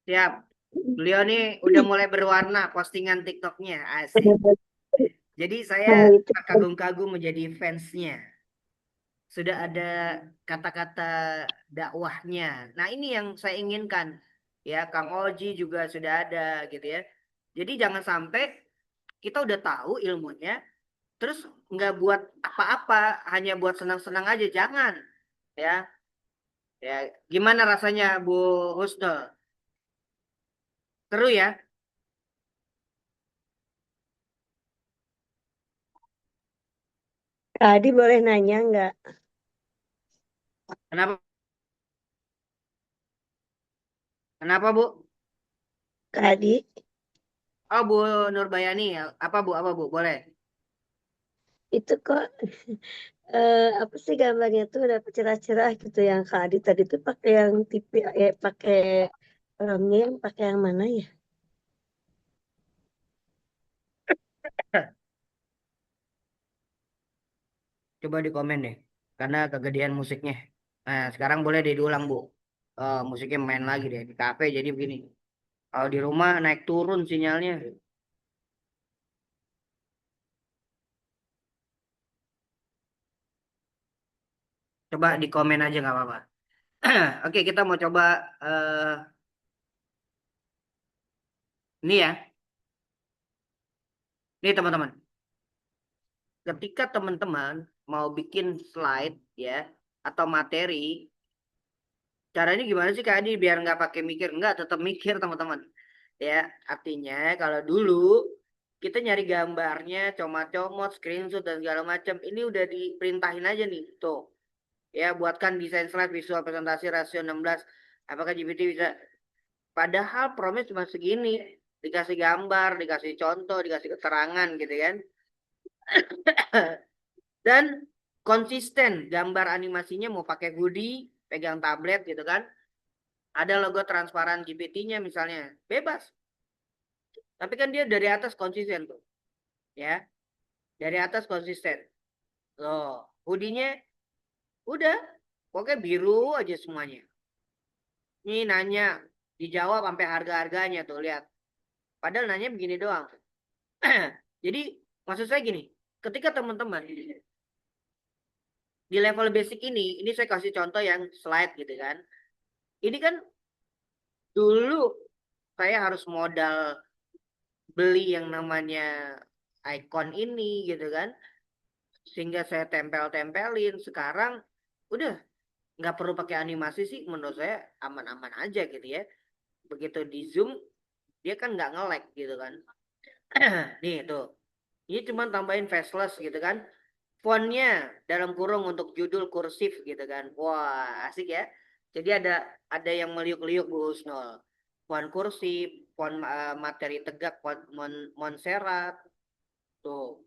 siap. Beliau nih udah mulai berwarna postingan TikToknya, asik. Jadi saya Nah, itu kagum-kagum menjadi fansnya. Sudah ada kata-kata dakwahnya. Nah, ini yang saya inginkan. Ya, Kang Oji juga sudah ada gitu ya. Jadi jangan sampai kita udah tahu ilmunya, terus nggak buat apa-apa, hanya buat senang-senang aja. Jangan. Ya, ya. Gimana rasanya Bu Husnul? Seru ya? Kak Adi boleh nanya nggak? Kenapa? Kenapa Bu? Kak Adi, Oh, Bu Nurbayani ya. Apa Bu? Apa Bu? Boleh. itu kok apa sih gambarnya tuh udah cerah-cerah gitu yang Kak Adi tadi tuh pakai yang tipe pakai orangnya yang pakai yang mana ya? Coba di komen deh. Karena kegedean musiknya. Nah, sekarang boleh deh diulang, Bu. Musiknya main lagi deh di kafe jadi begini. Kalau di rumah naik turun sinyalnya. Coba di komen aja nggak apa-apa. Oke, kita mau coba eh ini ya. Nih teman-teman. Ketika teman-teman mau bikin slide ya atau materi, caranya gimana sih Kak Adi biar nggak pakai mikir? Nggak, tetap mikir teman-teman. Ya, artinya kalau dulu kita nyari gambarnya, comot-comot, screenshot dan segala macam, ini udah diperintahin aja nih, tuh. Ya, buatkan desain slide visual presentasi rasio 16. Apakah GPT bisa? Padahal promnya cuma segini. Dikasih gambar, dikasih contoh, dikasih keterangan gitu kan. Dan konsisten gambar animasinya mau pakai hoodie, pegang tablet gitu kan. Ada logo transparan GPT-nya misalnya. Bebas. Tapi kan dia dari atas konsisten tuh. Ya, dari atas konsisten. Loh, hoodie-nya udah. Pokoknya biru aja semuanya. Ini nanya, dijawab sampai harga-harganya tuh, lihat. Padahal nanya begini doang. Jadi, maksud saya gini, ketika teman-teman di level basic ini saya kasih contoh yang slide gitu kan. Ini kan dulu saya harus modal beli yang namanya icon ini gitu kan. Sehingga saya tempel-tempelin. Sekarang udah nggak perlu pakai animasi sih, menurut saya aman-aman aja gitu ya. Begitu di zoom, dia kan nggak nge-lag gitu kan. Nih tuh, ini cuma tambahin faceless gitu kan. Fontnya dalam kurung untuk judul kursif gitu kan. Wah, asik ya. Jadi ada yang meliuk-liuk Bu Husnul. Font kursif, font materi tegak, font Montserrat. Tuh,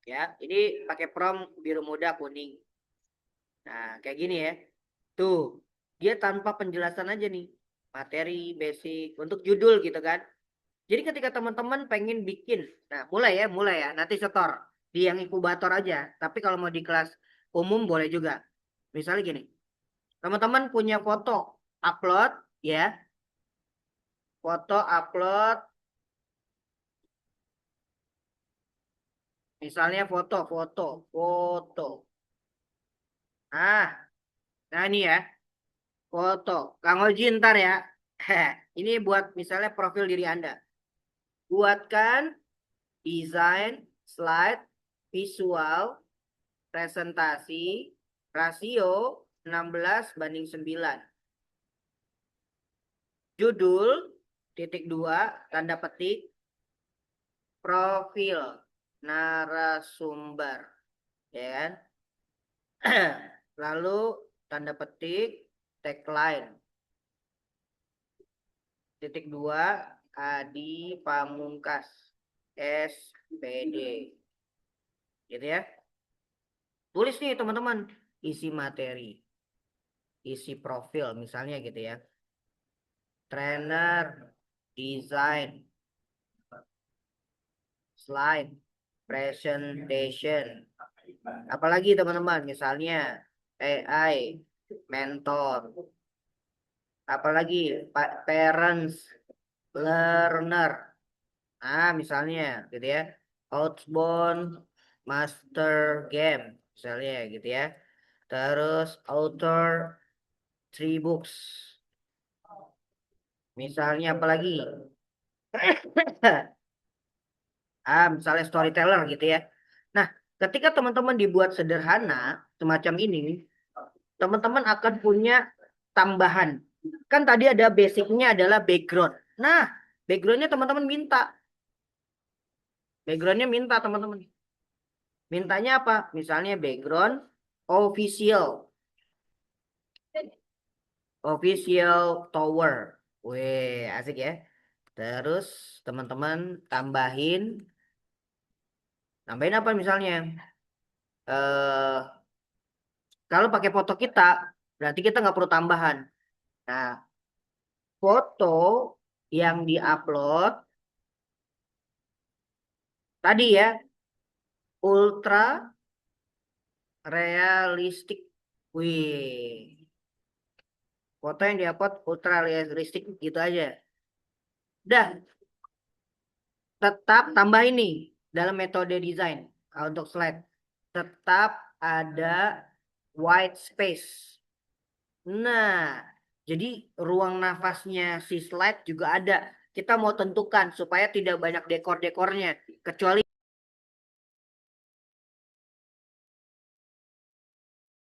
ya. Ini pakai prompt biru muda kuning. Nah, kayak gini ya. Tuh, dia tanpa penjelasan aja nih. Materi, basic, untuk judul gitu kan. Jadi ketika teman-teman pengen bikin, nah mulai ya, nanti setor di yang inkubator aja. Tapi kalau mau di kelas umum boleh juga. Misalnya gini, teman-teman punya foto, upload ya, foto upload, misalnya foto. Ah, nah ini ya, foto. Kang Oji ntar ya. Ini buat misalnya profil diri Anda. Buatkan desain, slide, visual, presentasi, rasio 16:9. Judul, titik dua, tanda petik, profil, narasumber. Ya kan? Lalu tanda petik, tagline. Titik dua, Adi Pamungkas, SPD. Gitu ya. Tulis nih teman-teman, isi materi, isi profil misalnya gitu ya. Trainer, design, slide, presentation. Apalagi teman-teman, misalnya AI, mentor, apalagi parents, learner. Nah, misalnya gitu ya. Outbound master game, misalnya gitu ya. Terus author three books. Misalnya apalagi? Misalnya storyteller gitu ya. Nah, ketika teman-teman dibuat sederhana semacam ini, teman-teman akan punya tambahan. Kan tadi ada basicnya adalah background. Nah, backgroundnya teman-teman minta. Backgroundnya minta teman-teman. Mintanya apa? Misalnya background official. Official tower. Wih, asik ya. Terus teman-teman tambahin apa misalnya? Eh Kalau pakai foto kita, berarti kita nggak perlu tambahan. Nah, foto yang diupload tadi ya, ultra realistik. Wih, foto yang diupload ultra realistik gitu aja. Udah, tetap tambah ini dalam metode desain. Untuk slide, tetap ada white space. Nah, jadi ruang nafasnya si slide juga ada. Kita mau tentukan supaya tidak banyak dekor-dekornya. Kecuali,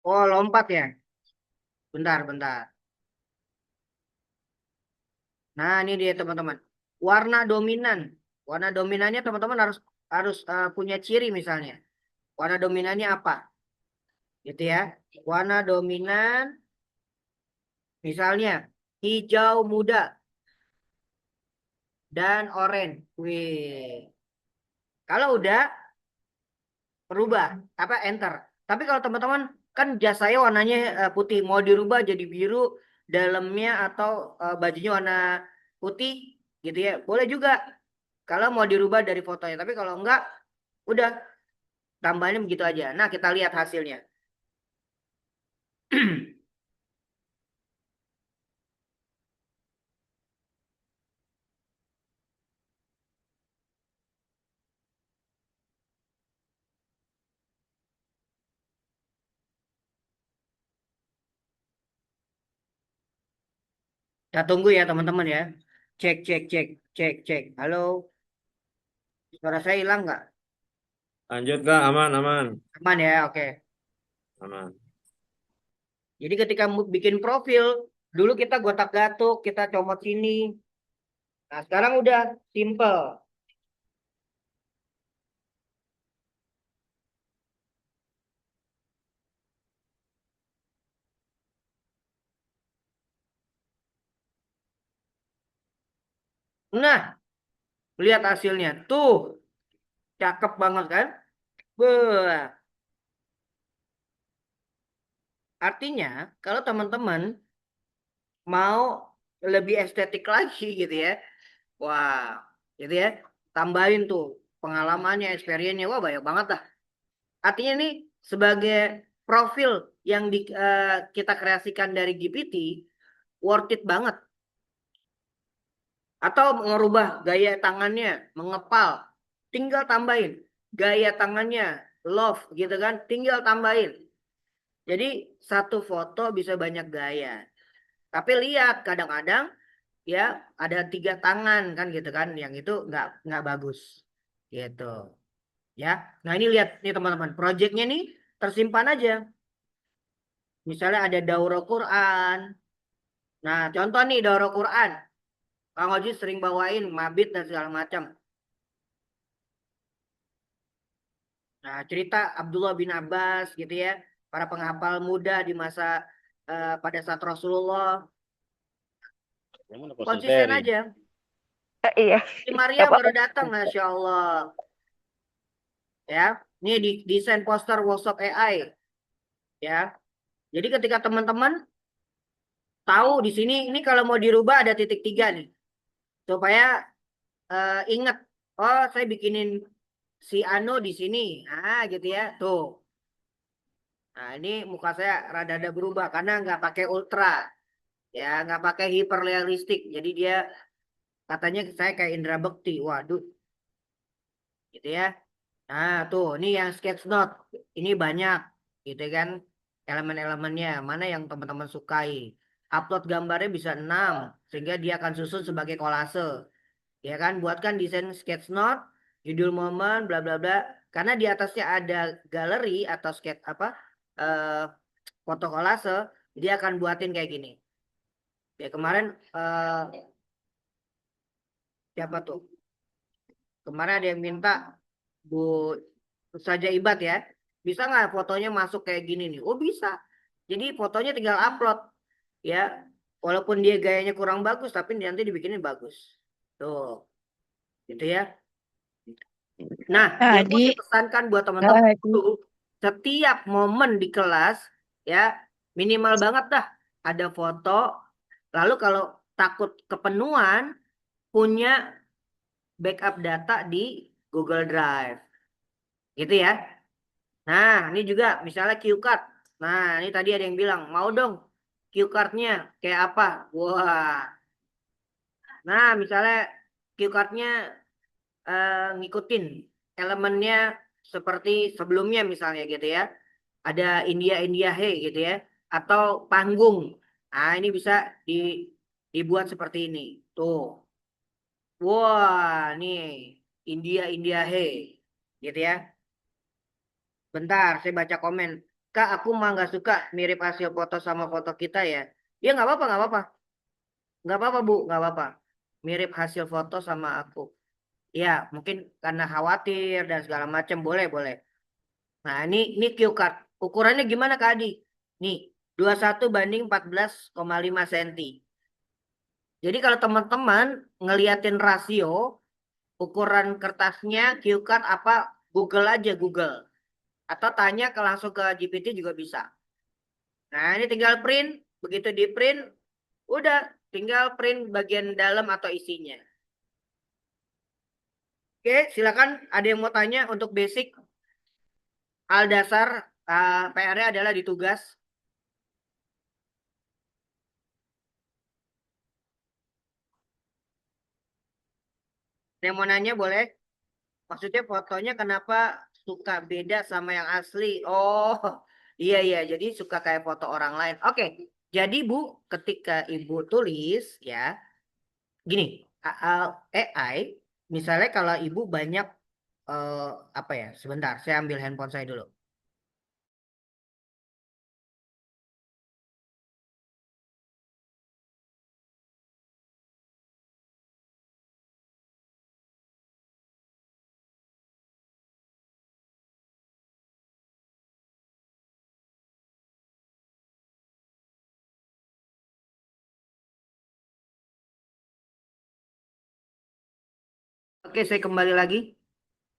oh lompat ya. Bentar. Nah, ini dia teman-teman. Warna dominan. Warna dominannya teman-teman harus harus punya ciri misalnya. Warna dominannya apa? gitu ya. Warna dominan misalnya hijau muda dan oranye. Wih. Kalau udah berubah apa enter. Tapi kalau teman-teman kan jas saya warnanya putih, mau dirubah jadi biru dalamnya atau bajunya warna putih gitu ya. Boleh juga kalau mau dirubah dari fotonya. Tapi kalau enggak udah tambahannya begitu aja. Nah, kita lihat hasilnya. Kita tunggu ya teman-teman ya. Cek, cek, cek, cek, cek. Halo, suara saya hilang nggak? Lanjut Kak, aman, aman, Aman ya, oke. aman. Jadi ketika bikin profil, dulu kita gotak-gatuk, kita comot sini. Nah, sekarang udah simple. Nah, lihat hasilnya. Tuh, cakep banget kan? Beuh. Artinya, kalau teman-teman mau lebih estetik lagi gitu ya. Wah, gitu ya. Tambahin tuh pengalamannya, experience-nya. Wah, banyak banget dah. Artinya nih sebagai profil yang kita kreasikan dari GPT worth it banget. Atau merubah gaya tangannya, mengepal, tinggal tambahin. Gaya tangannya, love gitu kan, tinggal tambahin. Jadi satu foto bisa banyak gaya. Tapi lihat kadang-kadang ya ada 3 tangan kan gitu kan, yang itu nggak bagus gitu ya. Nah ini lihat nih teman-teman, projectnya nih tersimpan aja. Misalnya ada daurah Quran. Nah contoh nih daurah Quran. Kang Oji sering bawain mabit dan segala macam. Nah, cerita Abdullah bin Abbas gitu ya, para penghafal muda di masa pada saat Rasulullah, konsisten aja. Iya, Si nggak Maria baru apa-apa. datang, Masya Allah. Ya, ini di desain poster workshop AI ya. Jadi ketika teman-teman tahu di sini, ini kalau mau dirubah ada titik 3 nih, supaya ingat, oh saya bikinin si Ano di sini, gitu ya, tuh. Nah ini muka saya rada-rada berubah karena nggak pakai ultra. Ya nggak pakai hiperrealistik jadi dia katanya saya kayak Indra Bekti, waduh gitu ya. Nah tuh ini yang sketch note ini banyak gitu kan, elemen-elemennya mana yang teman-teman sukai, upload gambarnya bisa 6 sehingga dia akan susun sebagai kolase ya kan. Buatkan desain sketch note, judul momen bla bla bla, karena di atasnya ada galeri atau sketch apa eh, foto kolase, dia akan buatin kayak gini ya. Kemarin siapa tuh, kemarin ada yang minta Bu saja Ibad ya, bisa nggak fotonya masuk kayak gini nih? Oh bisa. Jadi fotonya tinggal upload ya. Walaupun dia gayanya kurang bagus, tapi nanti dibikinin bagus. Tuh, gitu ya. Nah, yang mau Tadi, saya pesankan buat teman-teman tadi. tuh, setiap momen di kelas ya minimal banget dah ada foto. Lalu kalau takut kepenuhan, punya backup data di Google Drive. Gitu ya. Nah, ini juga misalnya cue card. Nah, ini tadi ada yang bilang, mau dong cue cardnya kayak apa? Wah, nah misalnya cue cardnya ngikutin elemennya seperti sebelumnya misalnya gitu ya. Ada India India Hey gitu ya. Atau panggung. Nah, ini bisa di, dibuat seperti ini. Tuh. Wah, nih India India Hey gitu ya. Bentar, saya baca komen. Kak, aku mah nggak suka mirip hasil foto sama foto kita ya. Ya nggak apa-apa, nggak apa-apa. Nggak apa-apa, Bu, nggak apa-apa. Mirip hasil foto sama aku. Ya, mungkin karena khawatir dan segala macam, boleh, boleh. Nah, ini cue card. Ukurannya gimana Kak Adi? Nih, 21/14,5 cm. Jadi kalau teman-teman ngeliatin rasio, ukuran kertasnya, cue card apa, Google aja Google. Atau tanya langsung ke GPT juga bisa. Nah, ini tinggal print. Begitu di print, udah tinggal print bagian dalam atau isinya. Oke, silakan ada yang mau tanya untuk basic. Hal dasar PR-nya adalah di tugas. Yang mau nanya boleh. Maksudnya fotonya kenapa suka beda sama yang asli? Oh, iya iya. Jadi suka kayak foto orang lain. Oke. Jadi Bu, ketika Ibu tulis ya, gini, AI, misalnya kalau Ibu banyak eh, apa ya? Sebentar, saya ambil handphone saya dulu. Oke, saya kembali lagi.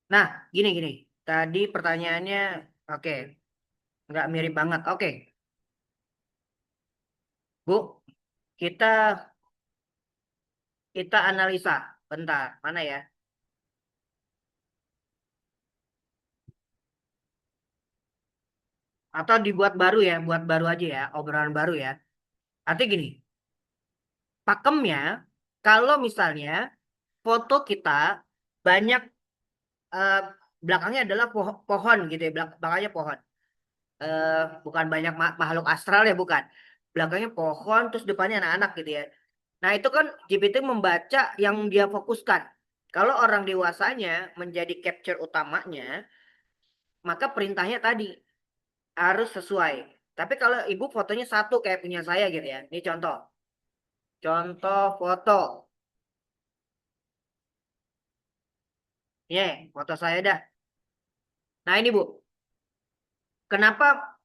Nah, gini gini. Tadi pertanyaannya, oke, nggak mirip banget. Oke, Bu, kita kita analisa. Bentar, mana ya? Atau dibuat baru ya, buat baru aja ya, obrolan baru ya. Artinya gini, pakemnya kalau misalnya foto kita banyak eh, belakangnya adalah pohon gitu ya, belakangnya pohon. Eh, bukan banyak makhluk astral ya, bukan. Belakangnya pohon, terus depannya anak-anak gitu ya. Nah itu kan GPT membaca yang dia fokuskan. Kalau orang dewasanya menjadi capture utamanya, maka perintahnya tadi harus sesuai. Tapi kalau ibu fotonya satu kayak punya saya gitu ya. Ini contoh. Contoh foto. Ya, foto saya dah. Nah ini Bu, kenapa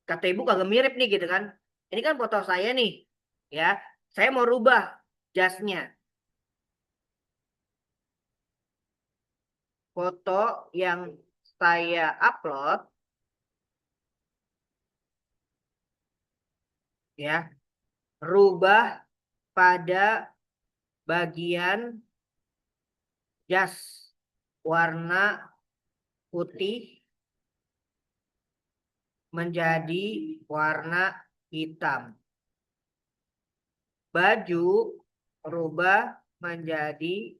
kata ibu kagak mirip nih gitu kan? Ini kan foto saya nih, ya. Saya mau rubah jasnya. Foto yang saya upload, ya, rubah pada bagian jas warna putih menjadi warna hitam. Baju rubah menjadi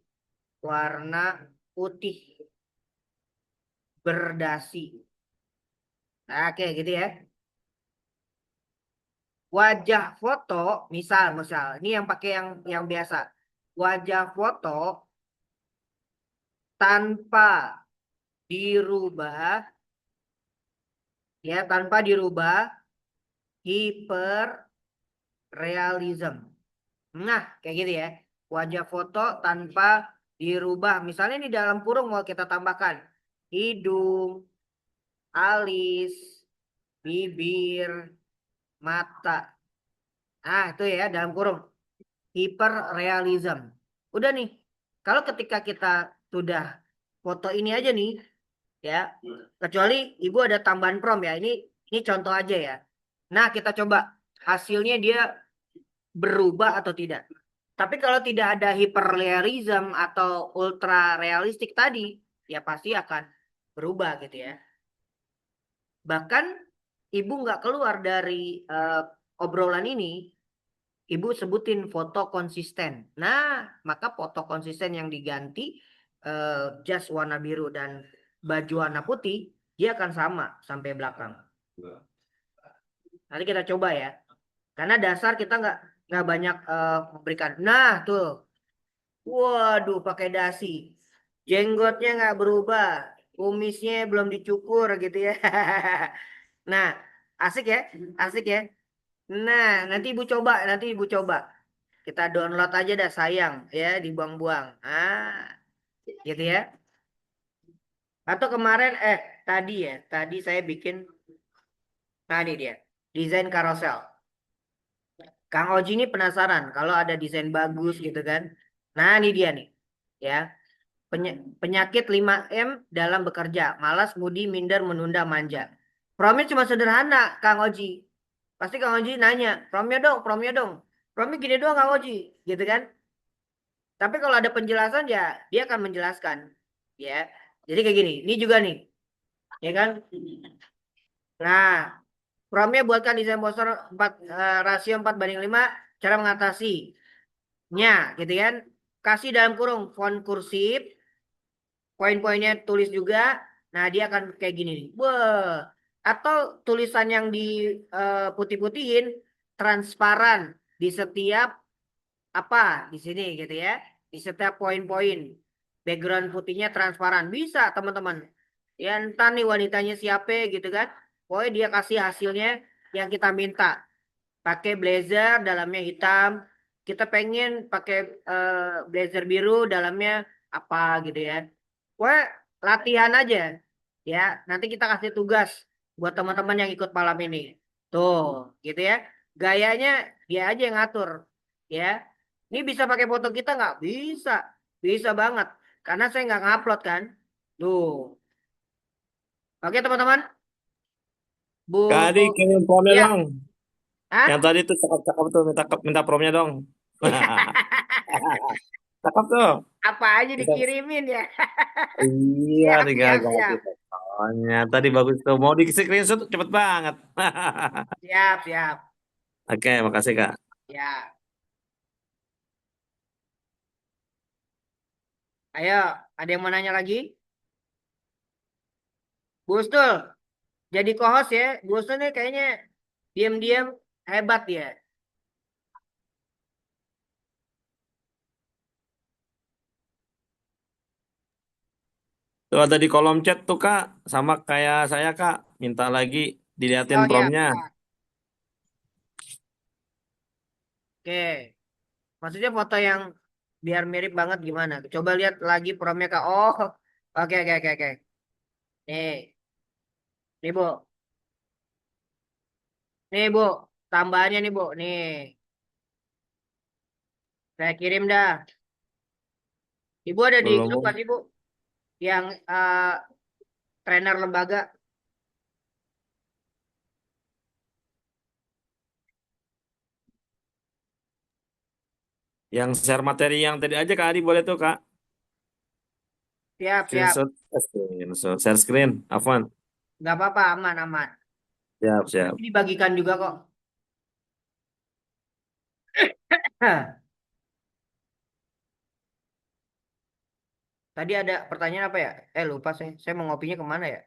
warna putih berdasi. Nah, oke gitu ya. Wajah foto, misal, ini yang pakai yang biasa. Wajah foto tanpa dirubah, ya tanpa dirubah, hiperrealism. Nah, kayak gitu ya. Wajah foto tanpa dirubah. Misalnya ini dalam kurung mau kita tambahkan hidung, alis, bibir, mata. Ah, itu ya dalam kurung. Hiperrealism. Udah nih. Kalau ketika kita sudah foto ini aja nih, ya, kecuali ibu ada tambahan prompt ya. Ini contoh aja ya. Nah, kita coba hasilnya dia berubah atau tidak. Tapi kalau tidak ada hiperrealism atau ultra realistik tadi, ya pasti akan berubah gitu ya. Bahkan ibu nggak keluar dari obrolan ini, ibu sebutin foto konsisten. Nah, maka foto konsisten yang diganti jas warna biru dan baju warna putih, dia akan sama sampai belakang. Nanti kita coba ya. Karena dasar kita nggak banyak memberikan. Nah, tuh. Waduh, pakai dasi. Jenggotnya nggak berubah. Kumisnya belum dicukur gitu ya. Nah, asik ya, asik ya. Nah, nanti ibu coba. Kita download aja dah sayang ya, dibuang-buang. Gitu ya. Atau kemarin tadi ya, tadi saya bikin Nah, ini dia. Desain carousel. Kang Oji ini penasaran kalau ada desain bagus gitu kan. Nah, ini dia nih. Ya. Penyakit 5M dalam bekerja. Malas, mudi, minder, menunda, manja. Promnya cuma sederhana, Kang Oji. Pasti Kang Oji nanya, promnya dong, promnya dong. Promnya gini doang Kang Oji. Gitu kan. Tapi kalau ada penjelasan ya dia akan menjelaskan. Ya. Jadi kayak gini. Ini juga nih. Ya kan. Nah, promnya buatkan desain poster 4, rasio 4:5, cara mengatasinya gitu kan. Kasih dalam kurung font kursif, poin-poinnya tulis juga. Nah, dia akan kayak gini nih. Wah, atau tulisan yang diputih-putihin transparan di setiap apa di sini gitu ya. Di setiap poin-poin. Background putihnya transparan. Bisa, teman-teman. Ya, entah nih wanitanya siapa gitu kan. Pokoknya dia kasih hasilnya yang kita minta. Pakai blazer, dalamnya hitam. Kita pengen pakai blazer biru, dalamnya apa gitu ya. Pokoknya latihan aja. Ya, nanti kita kasih tugas buat teman-teman yang ikut malam ini. Tuh, gitu ya. Gayanya dia aja yang ngatur. Ya, ini bisa pakai foto kita nggak? Bisa, bisa banget. Karena saya nggak ngupload kan. Tuh, oke teman-teman. Kak Bu, Adi kirim promnya ya, dong. Yang Hah? tadi tuh cakep-cakep tuh minta promnya dong. Cakep tuh. Apa aja Bisa. dikirimin ya. Iya, Siap, tinggal siap, ganti siap. fotonya. Tadi bagus tuh. Mau di screenshot cepet banget. Siap, siap. Oke, makasih Kak. Ya, ayo, ada yang mau nanya lagi? Bu Ustul, jadi co-host ya. Bu Ustul nih kayaknya diam-diam hebat ya. Tuh ada di kolom chat tuh Kak. Sama kayak saya Kak. Minta lagi diliatin Oh ya, promnya. ya. Oke. Maksudnya foto yang biar mirip banget gimana? Coba lihat lagi promnya Kak. Oh, oke, oke, oke, oke. Nih, nih Bu. Nih Bu, tambahannya nih Bu. Nih, saya kirim dah. Ibu ada di grup Belum. kan Ibu? Yang trainer lembaga. Yang share materi yang tadi aja Kak Adi boleh tuh Kak. Siap, siap. Screenshot. Screenshot. Share screen. Afwan. Nggak apa-apa, aman, aman. Siap, siap. Nanti dibagikan juga kok. Hah, tadi ada pertanyaan apa ya? Lupa saya. Saya mau ngopinya kemana ya?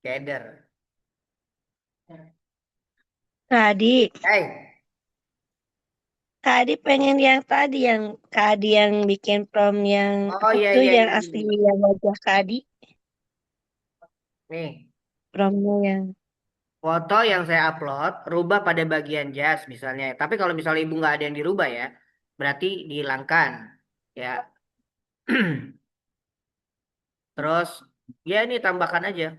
Keder. Tadi, Hey, tadi pengen yang tadi yang Kadi yang bikin prom yang oh apa iya tuh iya yang iya iya. asli Iya. yang wajah Kadi, Nih, promnya yang foto yang saya upload rubah pada bagian jas misalnya. Tapi kalau misalnya ibu nggak ada yang dirubah ya, berarti dihilangkan. Ya, terus ya ini tambahkan aja.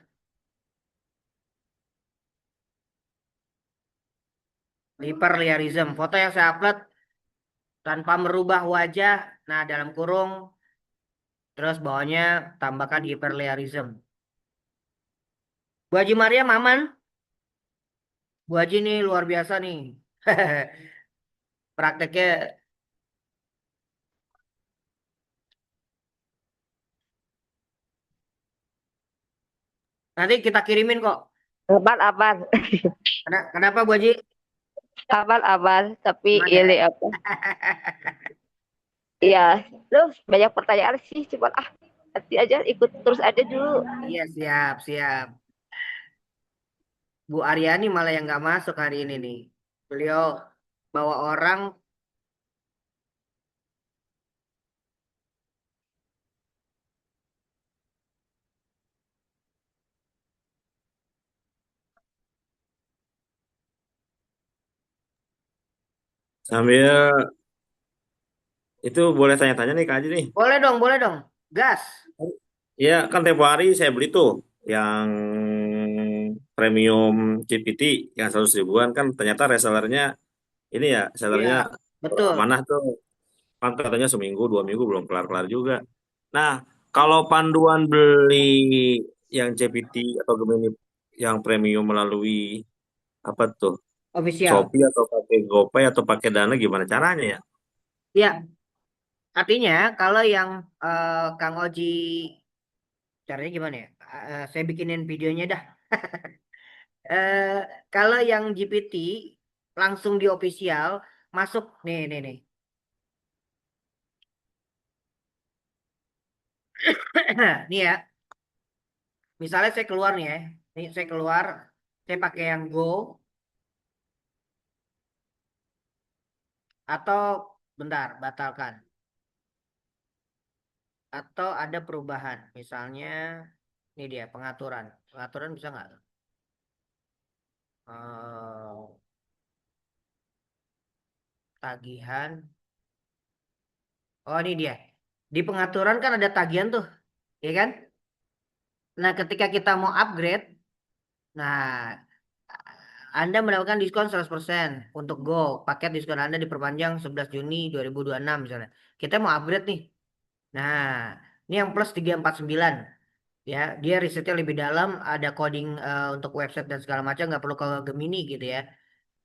Hyperrealism. Foto yang saya upload tanpa merubah wajah. Nah, dalam kurung. Terus bawahnya tambahkan hyperrealism. Bu Haji Maria aman? Bu Haji nih luar biasa nih. Prakteknya nanti kita kirimin kok. abal-abal, Kenapa Bu Haji? abal-abal, tapi Aman ya? ini apa? Iya, terus banyak pertanyaan sih, cuma nanti aja ikut terus aja dulu. Iya siap siap. Bu Aryani malah yang nggak masuk hari ini nih. Beliau bawa orang. Sambil itu boleh tanya-tanya nih Kak Adi nih. Boleh dong, boleh dong. Gas. Iya, kan tempo hari saya beli tuh yang premium GPT yang 100 ribuan kan ternyata resellernya ini ya, Iya, sellernya betul. amanah tuh. Kan katanya seminggu, 2 minggu belum kelar-kelar juga. Nah, kalau panduan beli yang GPT atau Gemini yang premium melalui apa tuh? Official. Shopee atau pakai GoPay atau pakai Dana gimana caranya ya? Ya, artinya kalau yang Kang Oji caranya gimana ya? Saya bikinin videonya dah. Eh, Kalau yang GPT langsung di official masuk nih. Nih ya, misalnya saya keluar nih ya. Nih saya keluar, saya pakai yang Go atau bentar, batalkan. Atau ada perubahan. Misalnya ini dia pengaturan. Pengaturan bisa nggak? Eh, Tagihan. Oh ini dia. Di pengaturan kan ada tagihan tuh, ya kan? Nah, ketika kita mau upgrade, nah Anda mendapatkan diskon 100% untuk Go. Paket diskon Anda diperpanjang 11 Juni 2026 misalnya. Kita mau upgrade nih. Nah, ini yang plus 349. Ya, dia risetnya lebih dalam, ada coding untuk website dan segala macam, nggak perlu ke Gemini gitu ya.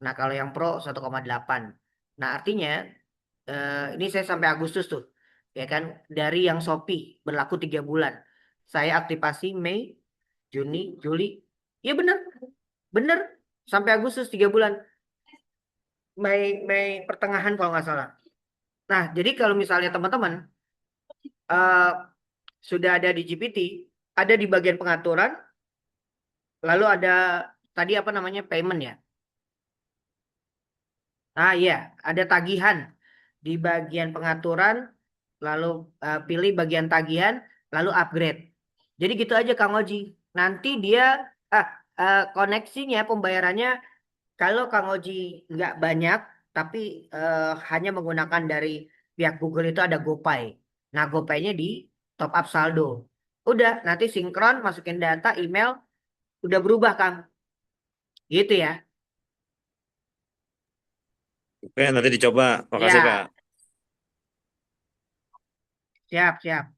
Nah, kalau yang Pro 1,8. Nah, artinya ini saya sampai Agustus tuh, ya kan? Dari yang Shopee berlaku 3 bulan. Saya aktifasi Mei, Juni, Juli. Ya bener, bener. Sampai Agustus 3 bulan. Mei pertengahan kalau nggak salah. Nah, jadi kalau misalnya teman-teman eh, sudah ada di GPT, ada di bagian pengaturan, lalu ada tadi apa namanya payment ya. Ah iya, ada tagihan di bagian pengaturan, lalu pilih bagian tagihan, lalu upgrade. Jadi gitu aja Kang Oji. Nanti dia ah koneksinya pembayarannya kalau Kang Oji nggak banyak, tapi hanya menggunakan dari pihak Google itu ada GoPay. Nah GoPay-nya di top up saldo. Udah, nanti sinkron, masukin data, email, udah berubah Kang. Gitu ya. Oke, nanti dicoba. Makasih, Kak. Ya, siap.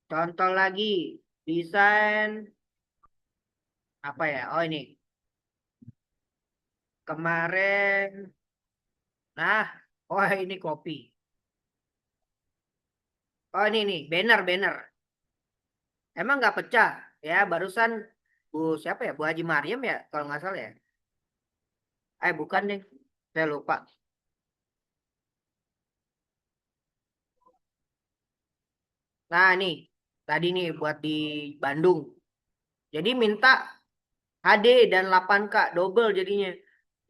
Contoh lagi, desain apa ya? Oh ini, kemarin, nah, oh ini kopi. Oh ini nih, banner. Emang nggak pecah ya? Barusan Bu siapa ya? Bu Haji Mariam ya, kalau nggak salah ya. Bukan deh, saya lupa. Nah nih, tadi nih buat di Bandung. Jadi minta HD dan 8K double jadinya.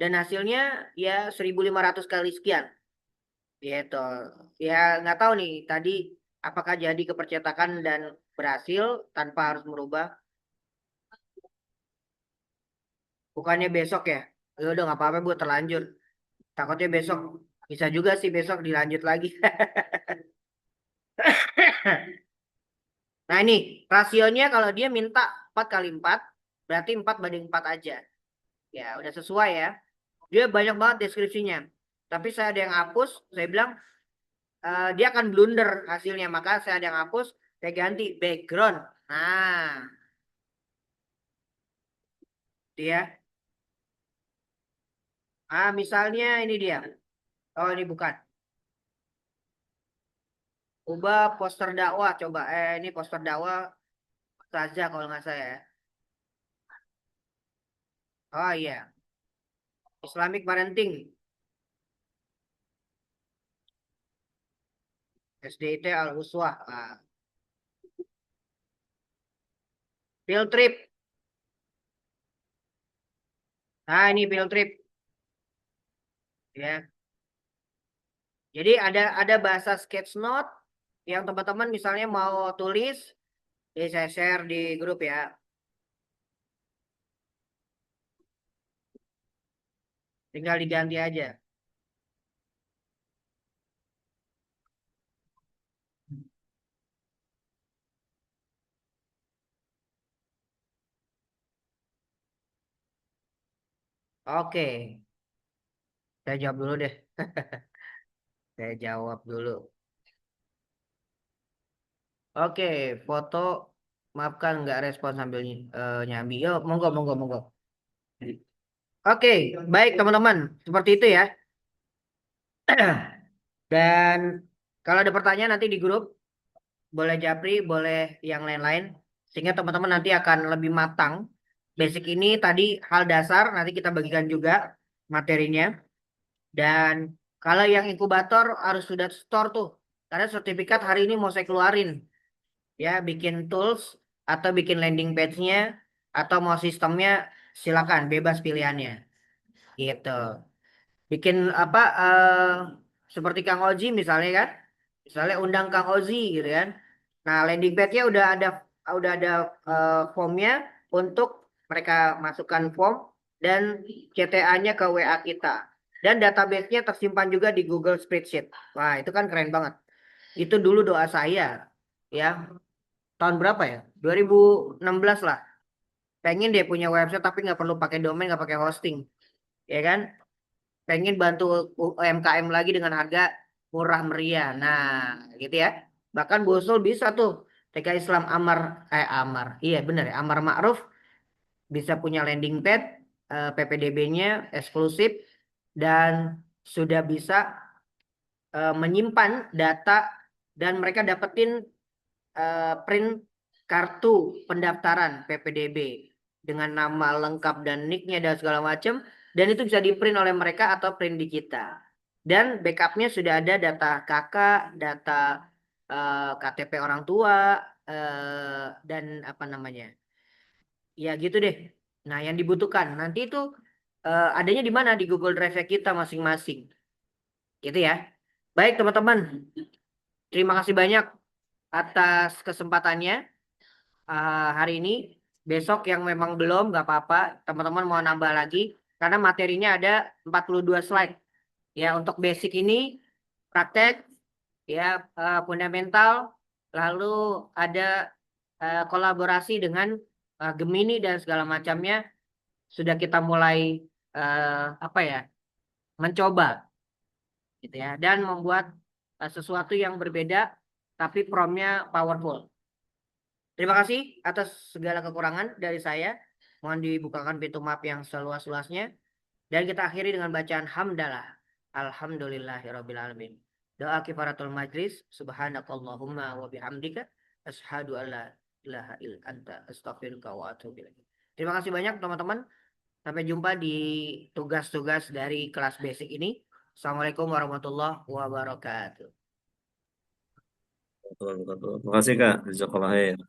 Dan hasilnya ya 1.500 kali sekian. Gitu. Ya nggak tahu nih tadi apakah jadi kepercetakan dan berhasil tanpa harus merubah. Bukannya besok ya? Ya udah nggak apa-apa Bu terlanjur. Takutnya besok bisa juga sih besok dilanjut lagi. Nah ini rasionya kalau dia minta 4 kali 4 berarti 4:4 aja. Ya udah sesuai ya. Dia banyak banget deskripsinya. Tapi saya ada yang hapus. Saya bilang dia akan blunder hasilnya. Maka saya ada yang hapus. Saya ganti background. Nah dia. Misalnya ini dia. Oh, ini bukan. Ubah poster dakwah coba. Ini poster dakwah saja kalau nggak saya. Oh iya, Islamic Parenting. SDIT Al-Uswah. Field trip. Nah, ini field trip ya. Jadi ada bahasa sketch note yang teman-teman misalnya mau tulis, jadi saya share di grup ya. Tinggal diganti aja. Oke, saya jawab dulu deh. Saya jawab dulu. Oke, foto. Maafkan nggak respon sambil nyambi. Yo, monggo, monggo, monggo. Oke, baik teman-teman. Seperti itu ya. Dan kalau ada pertanyaan nanti di grup, boleh Japri, boleh yang lain-lain. Sehingga teman-teman nanti akan lebih matang. Basic ini tadi hal dasar, nanti kita bagikan juga materinya. Dan kalau yang inkubator harus sudah store tuh. Karena sertifikat hari ini mau saya keluarin. Ya, bikin tools atau bikin landing page-nya atau mau sistemnya silakan bebas pilihannya. Gitu. Bikin apa seperti Kang Oji misalnya kan. Misalnya undang Kang Ozi gitu kan. Nah, landing page-nya udah ada formnya untuk mereka masukkan form dan CTA-nya ke WA kita. Dan database-nya tersimpan juga di Google Spreadsheet. Wah, itu kan keren banget. Itu dulu doa saya ya. Tahun berapa ya? 2016 lah. Pengen deh punya website tapi nggak perlu pakai domain, nggak pakai hosting. Ya kan? Pengen bantu UMKM lagi dengan harga murah meriah. Nah, gitu ya. Bahkan Bu Usul bisa tuh. TK Islam Amar. Iya bener ya, Amar Ma'ruf bisa punya landing page, PPDB-nya eksklusif dan sudah bisa menyimpan data dan mereka dapetin print kartu pendaftaran PPDB dengan nama lengkap dan nicknya dan segala macam dan itu bisa di print oleh mereka atau print di kita dan backupnya sudah ada data kakak, data KTP orang tua dan apa namanya ya gitu deh. Nah yang dibutuhkan nanti itu adanya di mana di Google Drive kita masing-masing gitu ya. Baik teman-teman, terima kasih banyak atas kesempatannya hari ini. Besok yang memang belum, nggak apa-apa. Teman-teman mau nambah lagi. Karena materinya ada 42 slide. Ya, untuk basic ini, praktek, ya, fundamental. Lalu ada kolaborasi dengan Gemini dan segala macamnya. Sudah kita mulai, apa ya, mencoba. Gitu ya. Dan membuat sesuatu yang berbeda, tapi promnya powerful. Terima kasih atas segala kekurangan dari saya. Mohon dibukakan pintu maaf yang seluas-luasnya. Dan kita akhiri dengan bacaan hamdalah. Alhamdulillahirrabbilalamin. Doa kifaratul majlis. Subhanakallahumma wa bihamdika. Ashadu an la ilaha illa anta astaghfiruka wa atubu ilaik. Terima kasih banyak teman-teman. Sampai jumpa di tugas-tugas dari kelas basic ini. Assalamualaikum warahmatullahi wabarakatuh. Betul, betul, betul. Terima kasih Kak. Jazakallah khair.